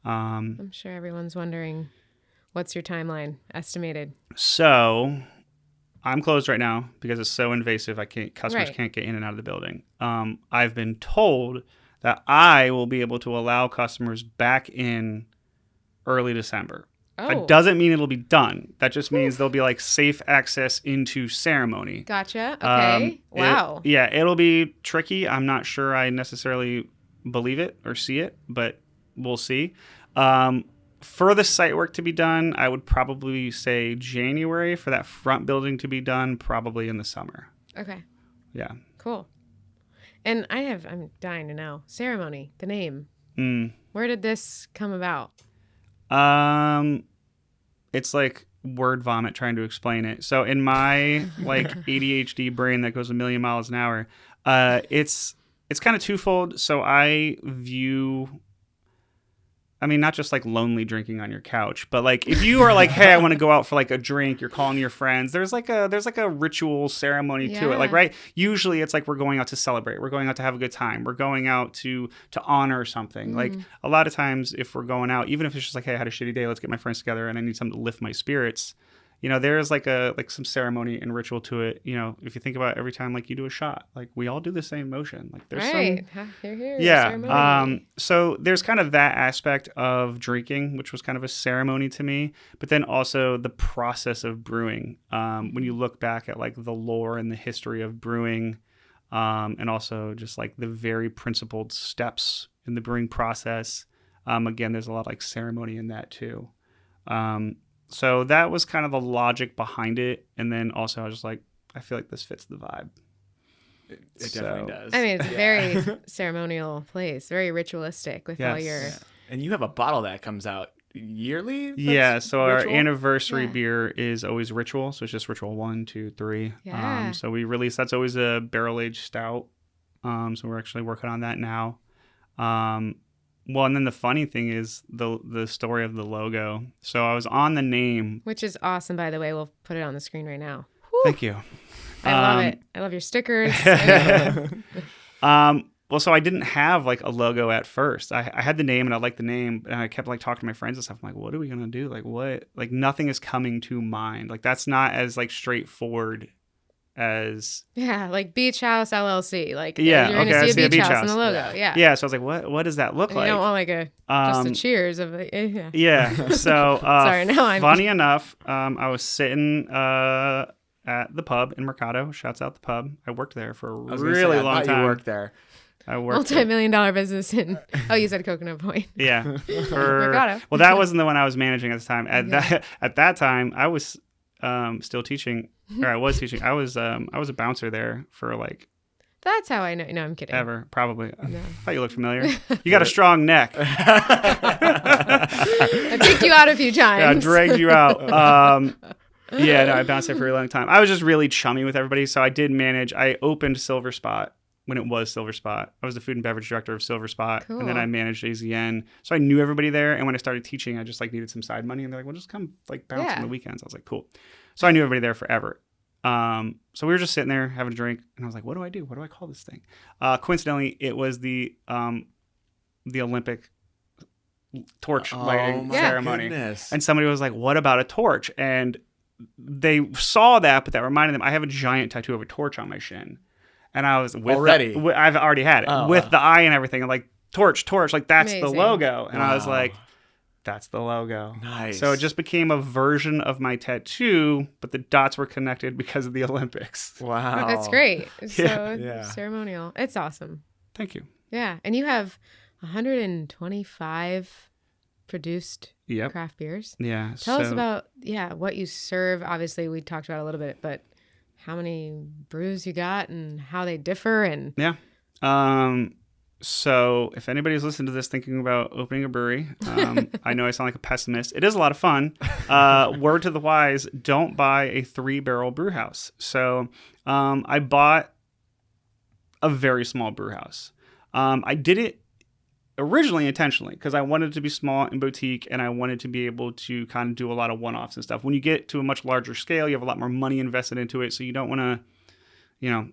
I'm sure everyone's wondering, what's your timeline estimated? So I'm closed right now because it's so invasive. Customers can't get in and out of the building. I've been told that I will be able to allow customers back in early December. Oh. That doesn't mean it'll be done. That just means there'll be like safe access into ceremony. Gotcha. Okay. Wow. It'll be tricky. I'm not sure I necessarily believe it or see it, but we'll see. For the site work to be done, I would probably say January. For that front building to be done, probably in the summer. Okay. Yeah. Cool. And I'm dying to know. Ceremony, the name. Where did this come about? It's like word vomit trying to explain it. So in my like ADHD brain that goes a million miles an hour, it's kind of twofold. So I view, not just like lonely drinking on your couch, but like if you are like, hey, I want to go out for like a drink, you're calling your friends. There's like a ritual ceremony to it. Like, right. Usually it's like we're going out to celebrate. We're going out to have a good time. We're going out to honor something. Like a lot of times if we're going out, even if it's just like, hey, I had a shitty day, let's get my friends together and I need something to lift my spirits. There's like some ceremony and ritual to it. If you think about every time like you do a shot, like we all do the same motion. Like there's Here, yeah. ceremony. So there's kind of that aspect of drinking, which was kind of a ceremony to me, but then also the process of brewing. When you look back at like the lore and the history of brewing, and also just like the very principled steps in the brewing process. Again, there's a lot of like ceremony in that too. So that was kind of the logic behind it. And then also I was just like, I feel like this fits the vibe. It definitely does. It's a very ceremonial place, very ritualistic with all your... Yeah. And you have a bottle that comes out yearly? Yeah, so ritual? Our anniversary beer is always Ritual. So it's just Ritual 1, 2, 3. Yeah. So we release, that's always a barrel-aged stout. So we're actually working on that now. Well, and then the funny thing is the story of the logo. So I was on the name. Which is awesome, by the way. We'll put it on the screen right now. Thank you. I love it. I love your stickers. Well, so I didn't have like a logo at first. I had the name and I liked the name, and I kept like talking to my friends and stuff. I'm like, what are we going to do? Like what? Like nothing is coming to mind. Like that's not as like straightforward as like Beach House LLC. Like you're gonna see a beach house in the logo. Yeah. So I was like, what does that look like? You don't want like just a cheers of yeah. Yeah. So sorry, now I'm funny enough, I was sitting at the pub in Mercado. Shouts out the pub. I worked there for a really long time. You worked there. I worked multi-million-dollar business in you said Coconut Point. Yeah. Mercado. Well, that wasn't the one I was managing at the time. At that time, I was still teaching. Or I was teaching. I was a bouncer there for like. That's how I know. No, I'm kidding. Ever, probably. No. I thought you looked familiar. You got a strong neck. I picked you out a few times. Yeah, I dragged you out. I bounced there for a long time. I was just really chummy with everybody, so I did manage. I opened Silver Spot when it was Silver Spot. I was the food and beverage director of Silver Spot, cool. And then I managed AZN. So I knew everybody there, and when I started teaching, I just like needed some side money, and they're like, "Well, just come like bounce on the weekends." I was like, "Cool." So I knew everybody there forever. So we were just sitting there having a drink, and I was like, "What do I do? What do I call this thing?" Coincidentally, it was the Olympic torch lighting ceremony, goodness. And somebody was like, "What about a torch?" And they saw that, but that reminded them. I have a giant tattoo of a torch on my shin, and I was I've already had it with the eye and everything, and like torch, like that's amazing. the logo, and I was like. That's the logo. Nice. So it just became a version of my tattoo, but the dots were connected because of the Olympics. Wow. That's great. So Yeah. ceremonial. It's awesome. Thank you. Yeah. And you have 125 produced craft beers. Yeah. Tell us about, what you serve. Obviously, we talked about it a little bit, but how many brews you got and how they differ and... Yeah. So if anybody's listening to this thinking about opening a brewery, I know I sound like a pessimist. It is a lot of fun. Word to the wise, don't buy a 3-barrel brew house. So I bought a very small brew house. I did it originally intentionally because I wanted it to be small and boutique, and I wanted to be able to kind of do a lot of one-offs and stuff. When you get to a much larger scale, you have a lot more money invested into it, so you don't want to,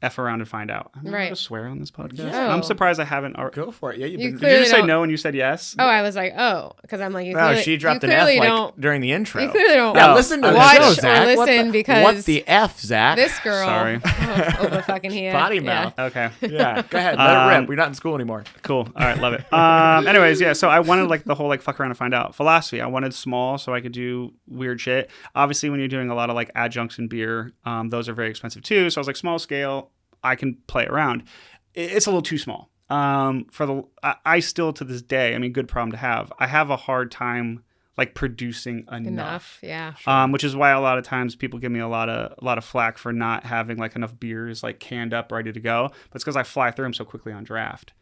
F around and find out. I'm going to swear on this podcast. No. I'm surprised I haven't. Go for it. Yeah, You you've been. Did you just say don't- no and you said yes? Oh, I was like, oh, because I'm like, you No, clearly, she dropped you an F clearly like don't. during the intro. You clearly don't Yeah, listen to the watch show, or Zach. listen because What the F, Zach? this girl. Sorry. Over fucking here. Potty Yeah. mouth. Okay. Yeah, go ahead. Let it rip. We're not in school anymore. Cool. All right. Love it. Anyways, yeah. So I wanted like the whole like fuck around and find out philosophy. I wanted small so I could do weird shit. Obviously, when you're doing a lot of like adjuncts in beer, those are very expensive too. So I was like, small scale, I can play around. It's a little too small. I still to this day, I mean, good problem to have. I have a hard time like producing enough. Yeah. Which is why a lot of times people give me a lot of flack for not having like enough beers like canned up ready to go. But it's because I fly through them so quickly on draft.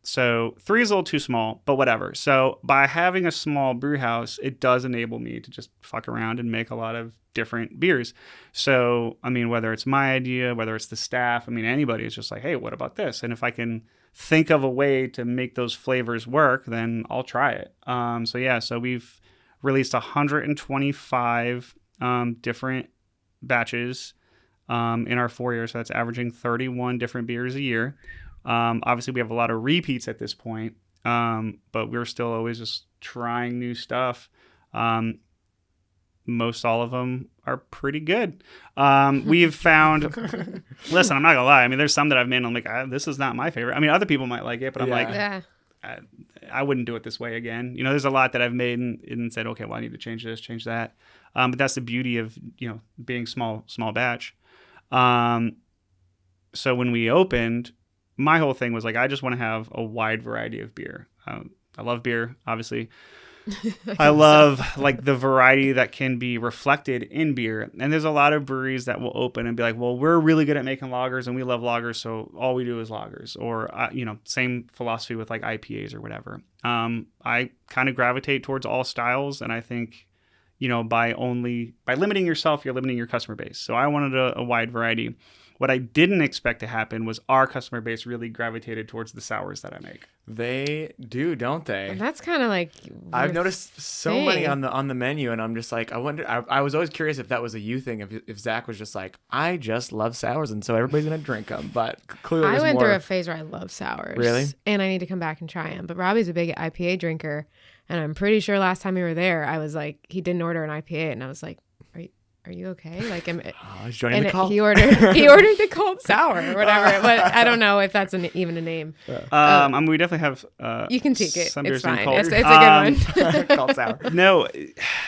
So 3 is a little too small, but whatever. So by having a small brew house, it does enable me to just fuck around and make a lot of different beers. So, I mean, whether it's my idea, whether it's the staff, I mean, anybody is just like, hey, what about this? And if I can think of a way to make those flavors work, then I'll try it. So we've released 125 different batches in our 4 years. So that's averaging 31 different beers a year. Obviously, we have a lot of repeats at this point, but we're still always just trying new stuff. Most all of them are pretty good. We've found, listen, I'm not gonna lie. I mean, there's some that I've made and I'm like, this is not my favorite. I mean, other people might like it, but I'm like, Yeah. I wouldn't do it this way again. There's a lot that I've made and said, okay, well, I need to change this, change that. But that's the beauty of, being small batch. So when we opened, my whole thing was like, I just want to have a wide variety of beer. I love beer, obviously. I love like the variety that can be reflected in beer. And there's a lot of breweries that will open and be like, well, we're really good at making lagers and we love lagers, so all we do is lagers. Or, same philosophy with like IPAs or whatever. I kind of gravitate towards all styles. And I think, by limiting yourself, you're limiting your customer base. So I wanted a wide variety. What I didn't expect to happen was our customer base really gravitated towards the sours that I make. They do, don't they? And that's kind of like I've noticed so many on the menu, and I'm just like, I wonder. I was always curious if that was a you thing. If Zach was just like, I just love sours, and so everybody's gonna drink them. But clearly, I there's went more. through a phase where I love sours. Really? And I need to come back and try them. But Robbie's a big IPA drinker, and I'm pretty sure last time we were there, I was like, he didn't order an IPA, and I was like, are you okay? Like, He's joining the cult. he ordered the cold sour or whatever. But I don't know if that's even a name. I mean, we definitely have. You can take it. some It's beers in fine. cold. It's a good one. Called sour. No,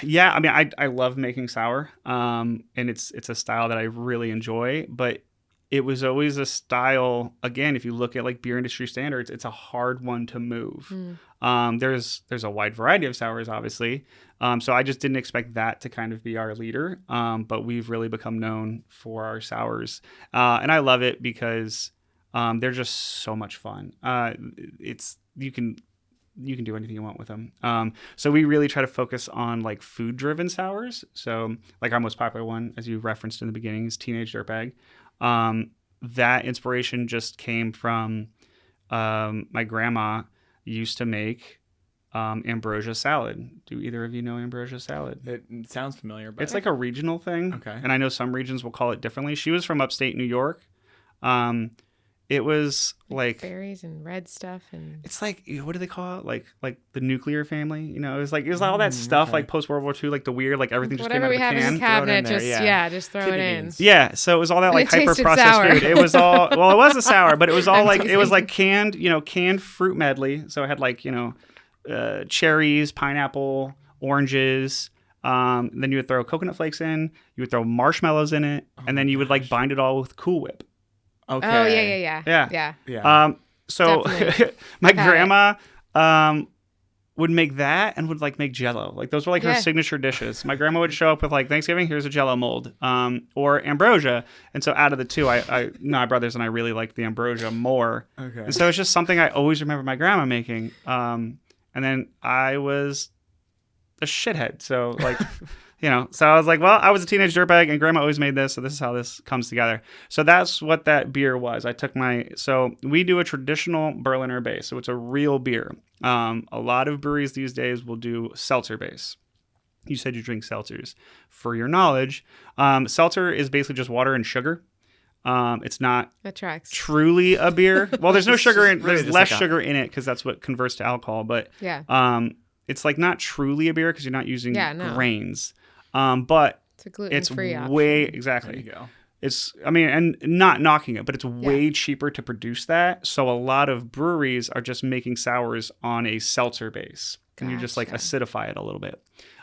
yeah. I mean, I love making sour, and it's a style that I really enjoy. But it was always a style. Again, if you look at like beer industry standards, it's a hard one to move. There's a wide variety of sours, obviously. So I just didn't expect that to kind of be our leader. But we've really become known for our sours, and I love it because they're just so much fun. You can do anything you want with them. So we really try to focus on like food driven sours. So like our most popular one, as you referenced in the beginning, is Teenage Dirtbag. That inspiration just came from my grandma used to make ambrosia salad. Do either of you know ambrosia salad? It sounds familiar, but It's like a regional thing. Okay. And I know some regions will call it differently. She was from upstate New York. It was like berries and red stuff and it's like, what do they call it? Like the nuclear family, it was like all that stuff like post World War II, like the weird, like everything just whatever came we out of have a in the can. cabinet. there, Just just throw Kidney it in. beans. Yeah, so it was all that like It tasted hyper processed sour. food. It was all it was a sour, but it was all I'm like it was teasing. like canned fruit medley. So it had like cherries, pineapple, oranges. Then you would throw coconut flakes in. You would throw marshmallows in it, and then you would like bind it all with Cool Whip. Okay. Oh yeah. Yeah. Yeah. Yeah. So Definitely. my Got it. grandma would make that and would like make Jello. Like those were like her signature dishes. My grandma would show up with like Thanksgiving, here's a Jello mold, or ambrosia. And so out of the two, my brothers and I really liked the ambrosia more. Okay. And so it's just something I always remember my grandma making. And then I was a shithead. So like, so I was like, well, I was a teenage dirtbag and grandma always made this. So this is how this comes together. So that's what that beer was. So we do a traditional Berliner base. So it's a real beer. A lot of breweries these days will do seltzer base. You said you drink seltzers. For your knowledge, seltzer is basically just water and sugar. It's not truly a beer. Well, there's no sugar in. There's less sugar in it because that's what converts to alcohol. But it's like not truly a beer because you're not using grains. But it's a gluten-free option. Exactly. There you go. And not knocking it, but it's way cheaper to produce that. So a lot of breweries are just making sours on a seltzer base. And you just like acidify it a little bit.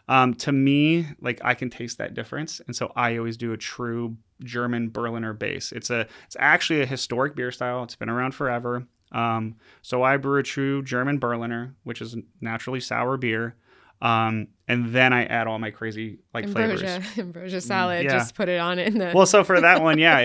To me, like I can taste that difference. And so I always do a true German Berliner base. It's actually a historic beer style. It's been around forever. So I brew a true German Berliner, which is naturally sour beer. And then I add all my crazy like flavors. Ambrosia salad. Just put it on it. Well, so for that one, I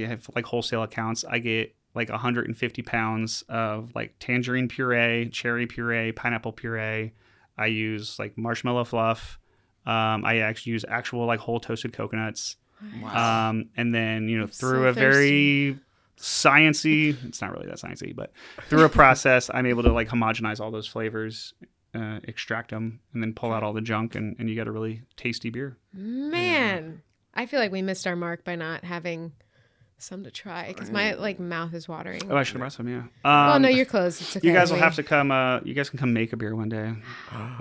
have like wholesale accounts. I get like 150 pounds of like tangerine puree, cherry puree, pineapple puree. I use like marshmallow fluff. I actually use actual like whole toasted coconuts. Wow. And then, through a very sciencey, it's not really that sciencey, but through a process, I'm able to like homogenize all those flavors, extract them, and then pull out all the junk, and you get a really tasty beer. Man, I feel like we missed our mark by not having some to try because my like mouth is watering. Oh, I should have brought some. Yeah. Well, no, you're closed. It's okay. You guys will have to come. You guys can come make a beer one day.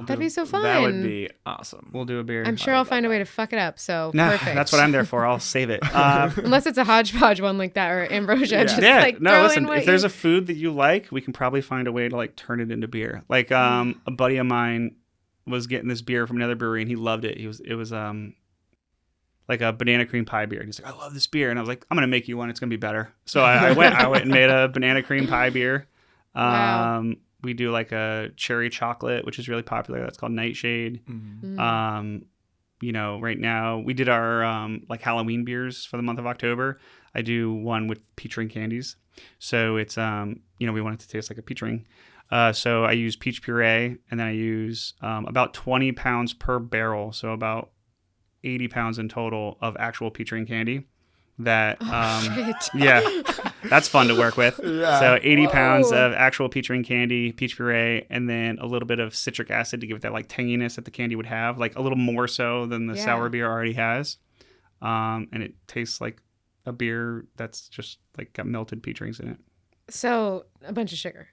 That'd be so fun. That would be awesome. We'll do a beer. I'm sure I'll find a way to fuck it up. So perfect. That's what I'm there for. I'll save it. Unless it's a hodgepodge one like that or ambrosia. Just like listen. If there's a food that you like, we can probably find a way to like turn it into beer. Like a buddy of mine was getting this beer from another brewery and he loved it. It was like a banana cream pie beer. And he's like, I love this beer. And I was like, I'm going to make you one. It's going to be better. So I went and made a banana cream pie beer. Wow. We do like a cherry chocolate, which is really popular. That's called Nightshade. Mm-hmm. Right now we did our like Halloween beers for the month of October. I do one with peach ring candies. So it's, we want it to taste like a peach ring. So I use peach puree and then I use about 20 pounds per barrel. So about 80 pounds in total of actual peach ring candy that that's fun to work with. So 80 pounds of actual peach ring candy, peach puree, and then a little bit of citric acid to give it that like tanginess that the candy would have, like a little more so than the sour beer already has. And it tastes like a beer that's just like got melted peach rings in it. So a bunch of sugar.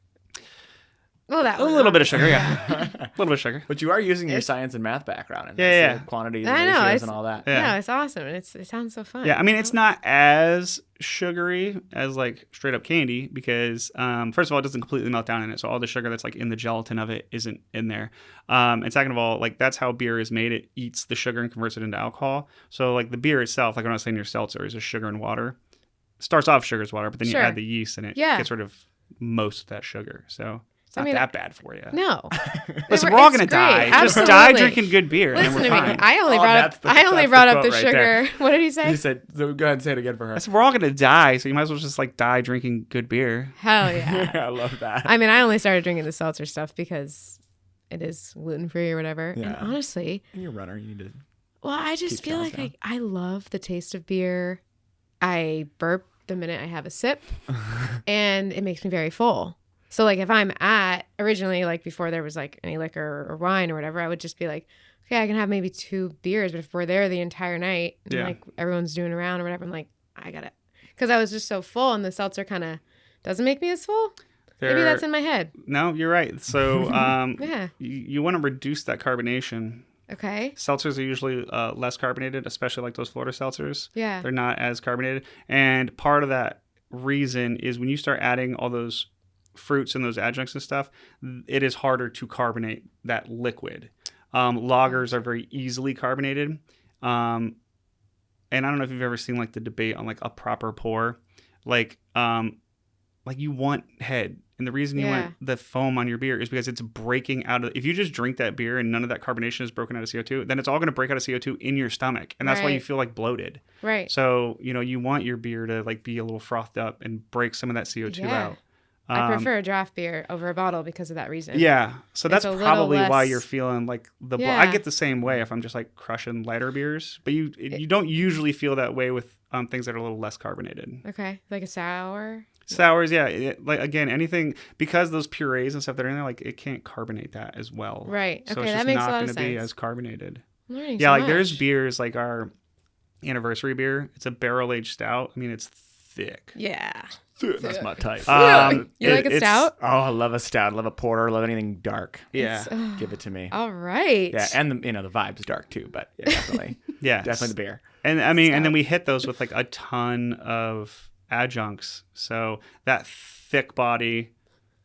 Well, a little bit of sugar, a little bit of sugar. But you are using your science and math background in this, quantities and ratios and all that. Yeah, it's awesome. It sounds so fun. Yeah, I mean, it's not as sugary as like straight up candy because, first of all, it doesn't completely melt down in it. So all the sugar that's like in the gelatin of it isn't in there. And second of all, like that's how beer is made. It eats the sugar and converts it into alcohol. So like the beer itself, like when I was saying your seltzer is just sugar and water. It starts off sugar as water, but then you add the yeast and it gets rid of most of that sugar. So it's not that bad for you. No. Listen, we're all going to die. Absolutely. Just die drinking good beer. Listen and to we're me. fine. I only brought up the sugar. What did he say? He said, so go ahead and say it again for her. I said, we're all going to die, so you might as well just like die drinking good beer. Hell yeah. I love that. I mean, I only started drinking the seltzer stuff because it is gluten-free or whatever. Yeah. And honestly. And you're a runner. You need to. Well, I just feel like I love the taste of beer. I burp the minute I have a sip, and it makes me very full. So like if I'm originally like before there was like any liquor or wine or whatever, I would just be like, okay, I can have maybe 2 beers. But if we're there the entire night and like everyone's doing around or whatever, I'm like, I got it. Because I was just so full and the seltzer kind of doesn't make me as full. Maybe that's in my head. No, you're right. So you want to reduce that carbonation. Okay. Seltzers are usually less carbonated, especially like those Florida seltzers. Yeah. They're not as carbonated. And part of that reason is when you start adding all those fruits and those adjuncts and stuff, it is harder to carbonate that liquid. Lagers are very easily carbonated. And I don't know if you've ever seen like the debate on like a proper pour. Like like you want head. And the reason you Yeah. want the foam on your beer is because it's breaking out of, if you just drink that beer and none of that carbonation is broken out of CO2, then it's all going to break out of CO2 in your stomach. And that's why you Right. feel like bloated. Right. So, you want your beer to like be a little frothed up and break some of that CO2 Yeah. out. I prefer a draft beer over a bottle because of that reason. Yeah. So that's a little probably why less- you're feeling like I Yeah. get the same way if I'm just like crushing lighter beers, but you don't usually feel that way with things that are a little less carbonated. Okay. Like a sour. Sours, yeah. Like again, anything, because those purees and stuff that are in there, like it can't carbonate that as well. Right. So Okay, it's that just makes not a lot going of to be sense. as carbonated. I'm learning Yeah, so like there's much. beers like our anniversary beer. It's a barrel aged stout. I mean, it's thick. Yeah. That's my type. You like a it's- stout? Oh, I love a stout. I love a porter. I love anything dark. Yeah. Give it to me. All right. Yeah, and the vibe's dark too, but yeah, definitely, Yeah. definitely the beer. And I mean, and then we hit those with like a ton of adjuncts. So that thick body,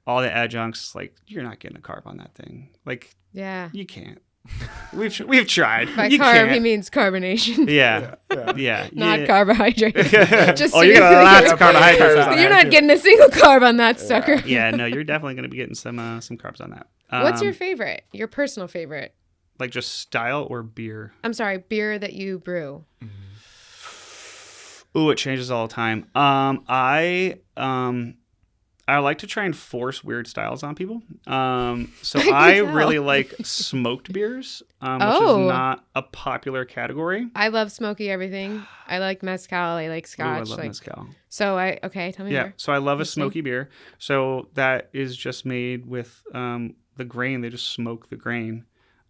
all the adjuncts, like you're not getting a carb on that thing. Like Yeah. you can't. We've tried. By You carb, can't. he means carbonation, Yeah. Yeah. not Yeah. carbohydrate. Just Oh, so you're you gonna know. lots of carbohydrates on You're that. not getting a single carb on that sucker. Yeah, no, you're definitely gonna be getting some carbs on that. What's your favorite? Your personal favorite? like just style or beer? I'm sorry, beer that you brew. Ooh, it changes all the time. I like to try and force weird styles on people. So I tell. really like smoked beers, which Oh. is not a popular category. I love smoky everything. I like mezcal. I like Ooh, scotch. I love like, mezcal. So tell me Yeah, more. so I love a Listening. smoky beer. So that is just made with the grain. They just smoke the grain.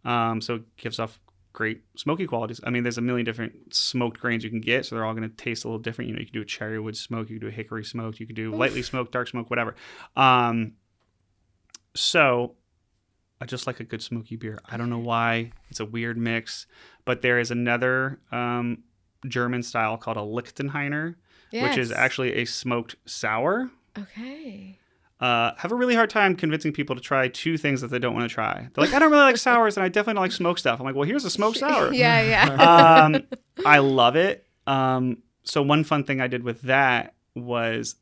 So it gives off great smoky qualities. I mean, there's a million different smoked grains you can get, so they're all going to taste a little different. You know, you can do a cherry wood smoke, you can do a hickory smoke, you can do lightly smoked, dark smoke, whatever. So I just like a good smoky beer. I don't know why. It's a weird mix, but there is another German style called a Lichtenheiner, which is Yes. actually a smoked sour. Okay. Have a really hard time convincing people to try two things that they don't want to try. They're like, I don't really like sours, and I definitely don't like smoked stuff. I'm like, well, here's a smoked sour. Yeah. I love it. So one fun thing I did with that was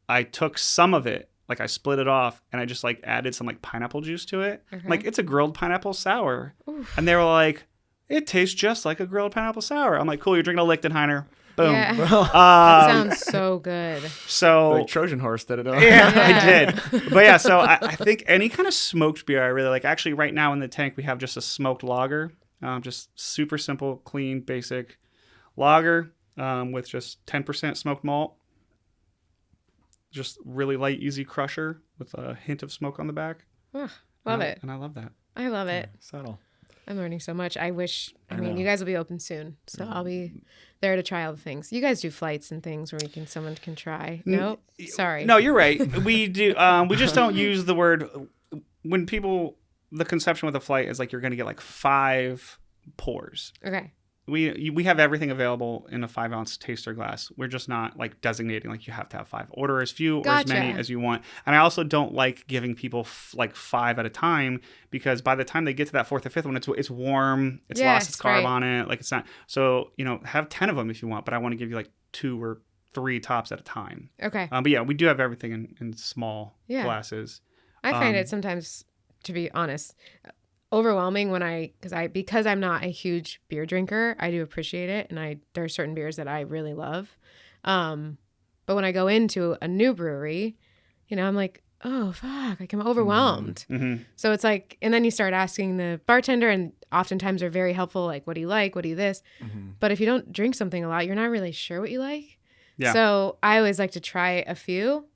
I took some of it, like I split it off, and I just like added some like pineapple juice to it. Okay. Like it's a grilled pineapple sour, Oof. and they were like, it tastes just like a grilled pineapple sour. I'm like, cool, you're drinking a Lichtenheiner. Boom. Yeah. That Um, sounds so good. so Like Trojan horse did it all. yeah, Yeah. I did. But yeah, so I think any kind of smoked beer I really like. Actually, right now in the tank, we have just a smoked lager. Just super simple, clean, basic lager with just 10% smoked malt. Just really light, easy crusher with a hint of smoke on the back. Ugh, love And it. And I love that. I love it. Subtle. I'm learning so much. I wish, I mean, know. you guys will be open soon. So I'll be there to try all the things. You guys do flights and things where someone can try. Nope. Sorry. No, you're right. We do. We just don't use the word when people. The conception with a flight is like you're going to get like 5 pours. Okay. We have everything available in a 5-ounce taster glass. We're just not like designating like you have to have 5. Order as few or as many Gotcha. as you want. And I also don't like giving people like 5 at a time because by the time they get to that 4th or 5th one, it's warm. It's lost its Yes, carb right. on it. Like it's not. So have 10 of them if you want, but I want to give you like 2 or 3 tops at a time. Okay. But yeah, we do have everything in small Yeah. glasses. I find it sometimes, to be honest, overwhelming when because I'm not a huge beer drinker. I do appreciate it, and there are certain beers that I really love. But when I go into a new brewery, I'm like, oh fuck, like I'm overwhelmed. Mm-hmm. So it's like, and then you start asking the bartender, and oftentimes they're very helpful. Like, what do you like? What do you this? But if you don't drink something a lot, you're not really sure what you like. Yeah. So I always like to try a few,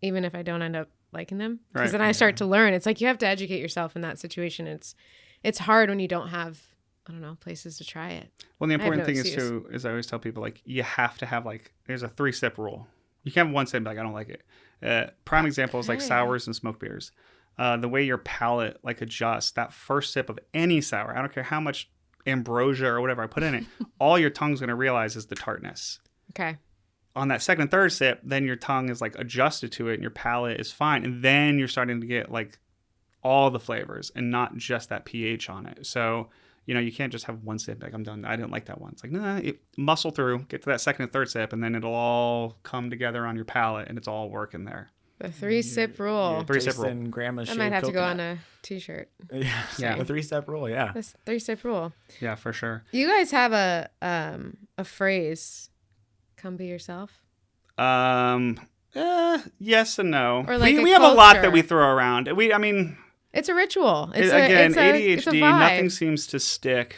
even if I don't end up liking them, because Right. then I start to learn. It's like you have to educate yourself in that situation. It's hard when you don't have, I don't know, places to try it. Well, the I have important no thing excuse. is I always tell people like you have to have like there's a 3-step rule. You can't have one step and be like I don't like it. Prime example is like Okay. sours and smoked beers. The way your palate like adjusts, that first sip of any sour, I don't care how much ambrosia or whatever I put in it, all your tongue's gonna realize is the tartness. Okay. On that second and third sip, then your tongue is like adjusted to it and your palate is fine. And then you're starting to get like all the flavors and not just that pH on it. So, you can't just have one sip. Like, I'm done. I didn't like that one. It's like, nah, muscle through, get to that second and third sip, and then it'll all come together on your palate, and it's all working there. The 3-sip rule. 3-sip rule. Grandma's I might have to go coconut. on a t-shirt. Yeah, the 3-step rule. Yeah. This 3-sip rule. Yeah, for sure. You guys have a phrase, come be yourself? Yes and no. Or like we a have a lot that culture. we throw around. It's a ritual. It's again, it's ADHD, a vibe. nothing seems to stick.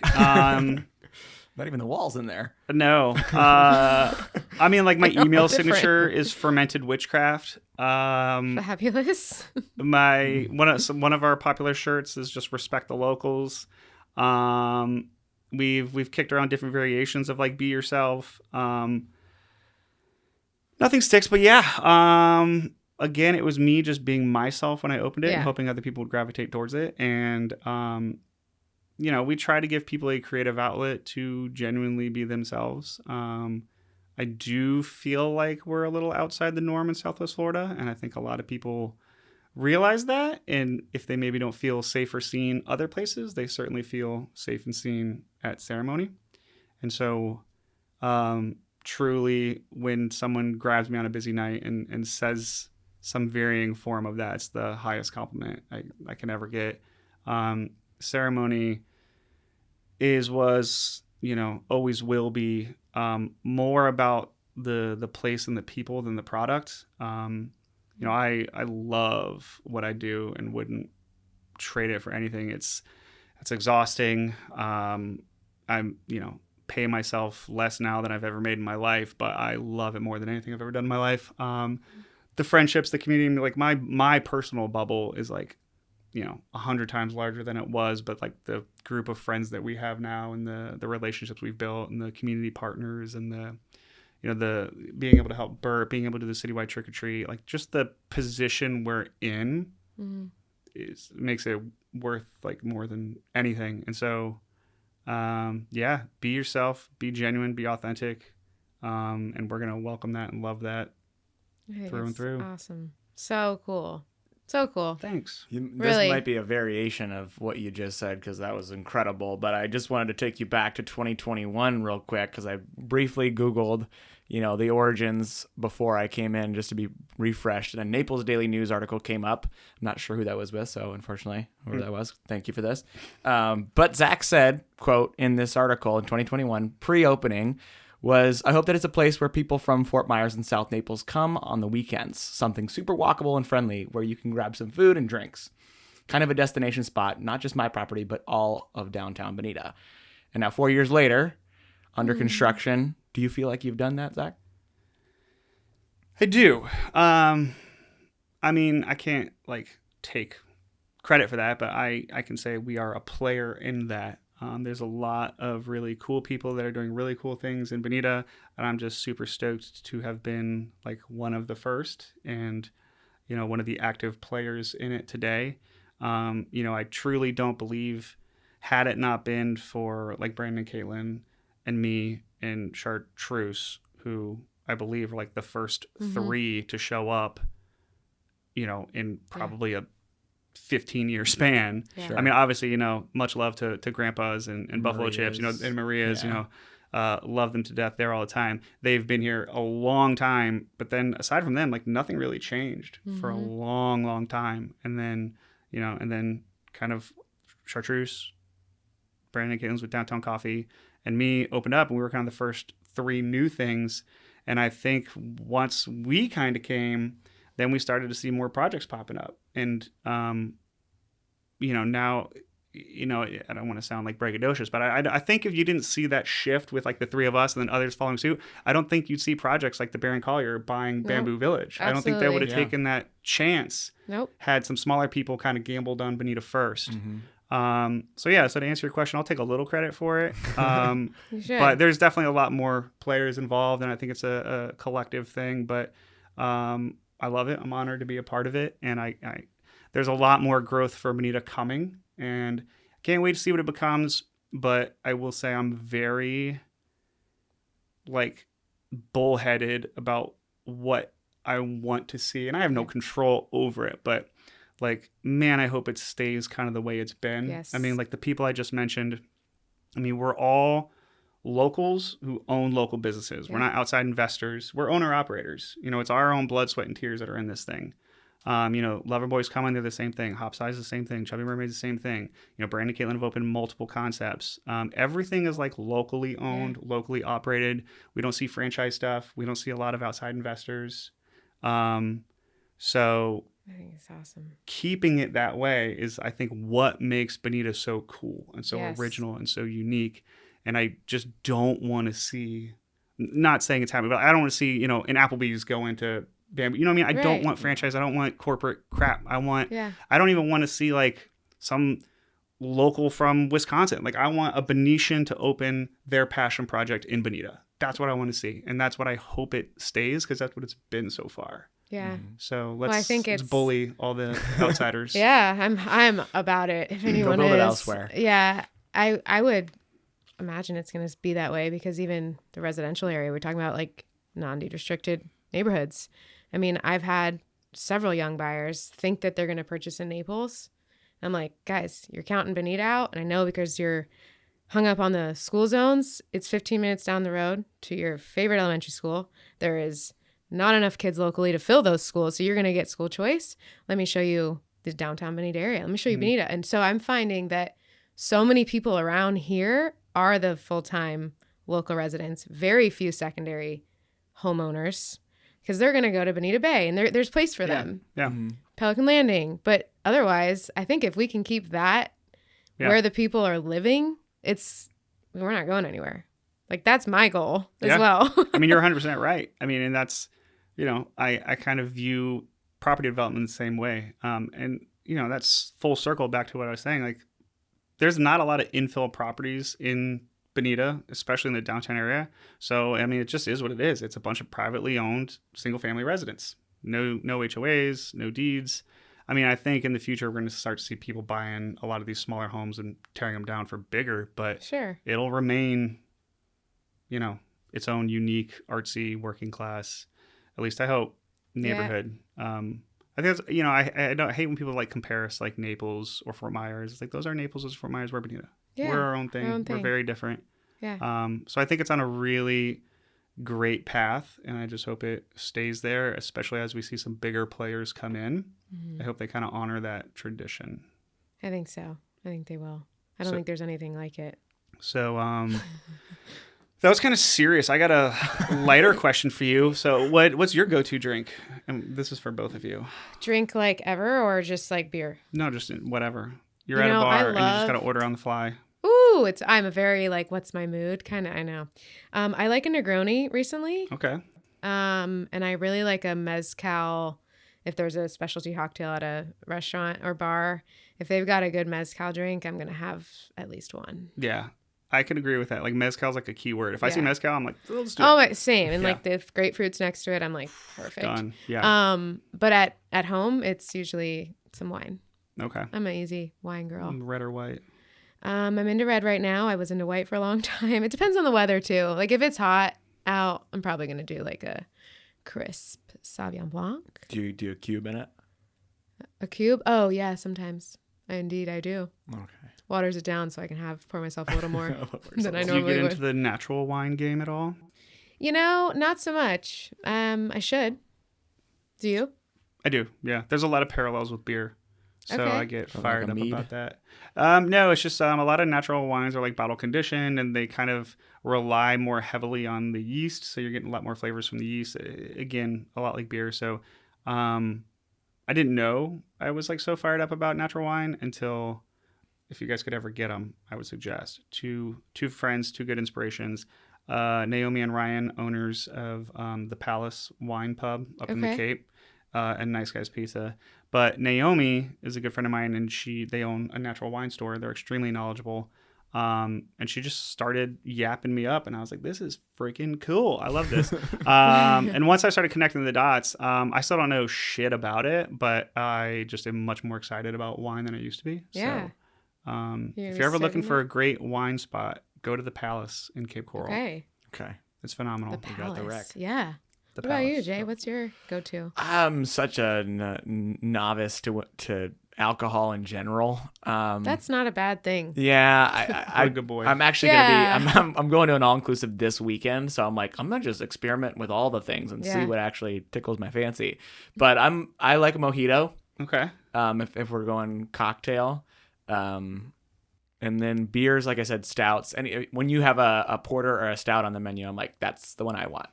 Not even the walls in there. No. I mean, like, my email Different. signature is fermented witchcraft. Fabulous. One of our popular shirts is just respect the locals. We've kicked around different variations of like be yourself. Nothing sticks, but yeah. Again, it was me just being myself when I opened it and hoping other people would gravitate towards it. And we try to give people a creative outlet to genuinely be themselves. I do feel like we're a little outside the norm in Southwest Florida, and I think a lot of people realize that. And if they maybe don't feel safe or seen other places, they certainly feel safe and seen at Ceremony. And so truly, when someone grabs me on a busy night and says some varying form of that, it's the highest compliment I can ever get. Ceremony was, always will be more about the place and the people than the product. I love what I do and wouldn't trade it for anything. It's exhausting. I'm pay myself less now than I've ever made in my life, but I love it more than anything I've ever done in my life. The friendships, the community, like my personal bubble is like 100 times larger than it was, but like the group of friends that we have now and the relationships we've built and the community partners and the being able to help Bert, being able to do the citywide trick or treat, like just the position we're in makes it worth like more than anything. And so be yourself, be genuine, be authentic, and we're gonna welcome that and love that through and through. Awesome. So cool. So cool. Thanks. This Really? might be a variation of what you just said because that was incredible. But I just wanted to take you back to 2021 real quick because I briefly Googled, the origins before I came in just to be refreshed. And a Naples Daily News article came up. I'm not sure who that was with, so unfortunately, whoever that was, thank you for this. But Zach said, quote, in this article in 2021, pre-opening, was, I hope that it's a place where people from Fort Myers and South Naples come on the weekends. Something super walkable and friendly where you can grab some food and drinks. Kind of a destination spot, not just my property, but all of downtown Bonita. And now 4 years later, under construction, do you feel like you've done that, Zach? I do. I mean, I can't take credit for that, but I can say we are a player in that. There's a lot of really cool people that are doing really cool things in Bonita, and I'm just super stoked to have been one of the first and, one of the active players in it today. I truly don't believe, had it not been for Brandon, Caitlin, and me and Chartreuse, who I believe are the first three to show up, in probably a 15-year span. Yeah. Sure. I mean, obviously, much love to Grandpa's and Buffalo Chips, and Maria's, love them to death there all the time. They've been here a long time, but then aside from them, nothing really changed for a long, long time. And then, kind of Chartreuse, Brandon and Caitlin's with Downtown Coffee, and me opened up, and we were kind of the first three new things. And I think once we kind of came, then we started to see more projects popping up. And, now, I don't want to sound braggadocious, but I think if you didn't see that shift with the three of us and then others following suit, I don't think you'd see projects like the Baron Collier buying Bamboo Village. Absolutely. I don't think they would have taken that chance. Nope. Had some smaller people kind of gambled on Bonita first. Mm-hmm. So to answer your question, I'll take a little credit for it. You should. But there's definitely a lot more players involved, and I think it's a collective thing. But I love it. I'm honored to be a part of it, and I there's a lot more growth for Bonita coming, and I can't wait to see what it becomes. But I will say I'm very bullheaded about what I want to see, and I have no control over it. But man, I hope it stays kind of the way it's been. Yes. I mean, the people I just mentioned, I mean, we're all locals who own local businesses. Yeah. We're not outside investors. We're owner operators. It's our own blood, sweat, and tears that are in this thing. Loverboy's Common, they're the same thing. Hopsize, the same thing. Chubby Mermaid's the same thing. Brand and Caitlin have opened multiple concepts. Everything is like locally owned, locally operated. We don't see franchise stuff. We don't see a lot of outside investors. So I think it's awesome. keeping it that way is, I think, what makes Bonita so cool and so Yes. original and so unique. And I just don't want to see, not saying it's happening, but I don't want to see, an Applebee's go into Bamboo. You know what I mean? I don't Right. want franchise. I don't want corporate crap. I Yeah. don't even want to see like some local from Wisconsin. Like I want a Bonitian to open their passion project in Bonita. That's what I want to see. And that's what I hope it stays, because that's what it's been so far. Yeah. So I think let's it's- bully all the outsiders. Yeah, I'm about it. If anyone build is it elsewhere. Yeah, I would imagine it's going to be that way, because even the residential area, we're talking about like non-deed restricted neighborhoods. I mean, I've had several young buyers think that they're going to purchase in Naples. I'm like, guys, you're counting Bonita out, and I know because you're hung up on the school zones. It's 15 minutes down the road to your favorite elementary school. There is not enough kids locally to fill those schools, so you're going to get school choice. Let me show you the downtown Bonita area. Let me show you Bonita. And so I'm finding that so many people around here are the full-time local residents, very few secondary homeowners, because they're going to go to Bonita Bay, and there's place for them. Yeah. Pelican Landing. But otherwise, I think if we can keep that where the people are living, we're not going anywhere. Like, that's my goal as well. I mean, you're 100% right. I mean, and that's, I kind of view property development the same way. And, that's full circle back to what I was saying. Like, there's not a lot of infill properties in Bonita, especially in the downtown area. So, I mean, it just is what it is. It's a bunch of privately owned single family residents. No HOAs, no deeds. I mean, I think in the future, we're going to start to see people buying a lot of these smaller homes and tearing them down for bigger, but Sure. it'll remain, its own unique, artsy, working class, at least I hope, neighborhood. I think that's, I don't hate when people like compare us like Naples or Fort Myers. It's like, those are Naples, those are Fort Myers, we're Bonita. Yeah, We're our own thing. our own thing. We're very different. Yeah. So I think it's on a really great path, and I just hope it stays there, especially as we see some bigger players come in. I hope they kind of honor that tradition. I think so. I think they will. I don't think there's anything like it. So that was kind of serious. I got a lighter question for you. So what's your go-to drink? And this is for both of you. Drink like ever, or just like beer? No, just whatever. You're You at a know, bar I and you just got to love- order on the fly. Ooh, I'm a very like, what's my mood kind of, I know. I like a Negroni recently. Okay. And I really like a mezcal. If there's a specialty cocktail at a restaurant or bar, if they've got a good mezcal drink, I'm going to have at least one. Yeah. I can agree with that. Like, mezcal's like a key word. If I see Yeah. mezcal, I'm like, let's do Oh, it. same. And Yeah. like the grapefruit's next to it, I'm like, perfect. Done. Yeah. But at home, it's usually some wine. Okay. I'm an easy wine girl. Red or white? I'm into red right now. I was into white for a long time. It depends on the weather too. Like if it's hot out, I'm probably gonna do like a crisp Sauvignon Blanc. Do you do a cube in it? A cube? Oh yeah, sometimes. Indeed, I do. Okay. Waters it down so I can pour myself a little more than I Do you normally get would. into the natural wine game at all? Not so much. I should. Do you? I do. Yeah. There's a lot of parallels with beer. So Okay. I get Or like fired a up mead? about that. No, it's just a lot of natural wines are like bottle conditioned, and they kind of rely more heavily on the yeast. So you're getting a lot more flavors from the yeast. Again, a lot like beer. So I didn't know I was like so fired up about natural wine until, if you guys could ever get them, I would suggest two friends, two good inspirations. Naomi and Ryan, owners of the Palace Wine Pub up in the Okay. Cape, and Nice Guys Pizza. But Naomi is a good friend of mine, and they own a natural wine store. They're extremely knowledgeable. And she just started yapping me up, and I was like, this is freaking cool. I love this. And once I started connecting the dots, I still don't know shit about it, but I just am much more excited about wine than I used to be. Yeah. So, You're if you're ever looking serving for that? a great wine spot, go to the Palace in Cape Coral. Okay. Okay. It's phenomenal. The You got the Palace. rec. Yeah. The What about you, Palace. Jay? What's your go-to? I'm such a novice to alcohol in general. That's not a bad thing. Yeah, What a good boy. I'm actually gonna be. I'm going to an all inclusive this weekend, so I'm like I'm gonna just experiment with all the things and see what actually tickles my fancy. But I like a mojito. Okay. If we're going cocktail, and then beers, like I said, stouts. And when you have a porter or a stout on the menu, I'm like that's the one I want.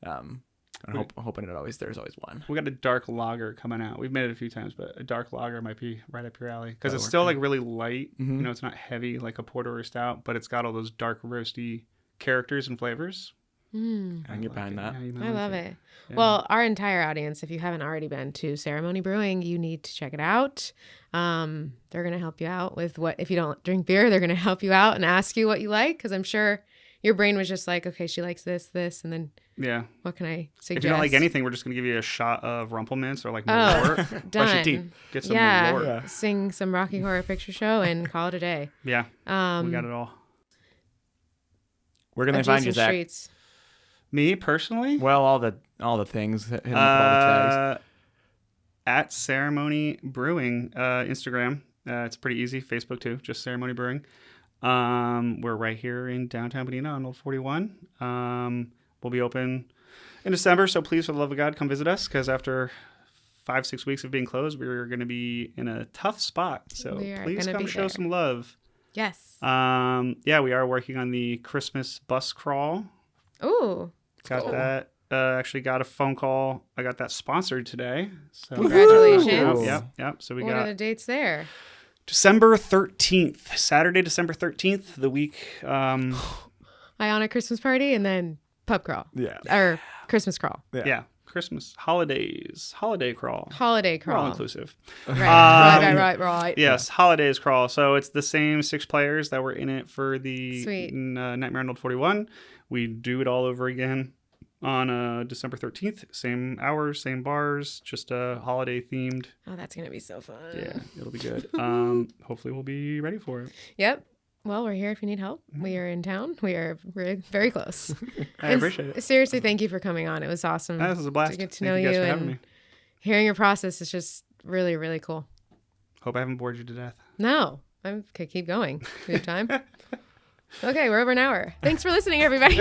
I'm hoping there's always one. We got a dark lager coming out. We've made it a few times, but a dark lager might be right up your alley because it's still like really light. Mm-hmm. It's not heavy like a porter or a stout, but it's got all those dark roasty characters and flavors. I can get behind that. Yeah, I love it. Yeah. Well, our entire audience, if you haven't already been to Ceremony Brewing, you need to check it out. They're going to help you out with if you don't drink beer, they're going to help you out and ask you what you like. Because I'm sure your brain was just like, okay, she likes this, and then what can I suggest? If you don't like anything, we're just going to give you a shot of Rumplemints or like Malort. Done. Get some Malort. Yeah, sing some Rocky Horror Picture Show and call it a day. Yeah, we got it all. Where can they find you, Zach? Streets. Me personally? Well, all the things. Hit them with all the tags. At Ceremony Brewing, Instagram. It's pretty easy. Facebook too, just Ceremony Brewing. We're right here in downtown Bonita on Old 41. We'll be open in December, so please, for the love of God, come visit us because after 5-6 weeks of being closed, we're going to be in a tough spot. So please come show some love. Yes. We are working on the Christmas bus crawl. Ooh. Got that. Actually got a phone call. I got that sponsored today. So congratulations. Yep. So what are the dates there? December 13th, Saturday, December 13th, the week. Ionic Christmas party and then pub crawl. Yeah. Or Christmas crawl. Yeah. Christmas, holidays, holiday crawl. Holiday crawl. All inclusive. Right. Yes, holidays crawl. So it's the same 6 players that were in it for the Nightmare on Old 41. We do it all over again on December 13th. Same hours, same bars, just holiday themed. Oh, that's going to be so fun. Yeah, it'll be good. Hopefully we'll be ready for it. Yep. Well, we're here if you need help. We are in town. We're very close. I appreciate it. Seriously, thank you for coming on. It was awesome. This was a blast. To get to Thank know you guys for and having me. Hearing your process is just really, really cool. Hope I haven't bored you to death. No, I could keep going. We have time. Okay, we're over an hour. Thanks for listening, everybody.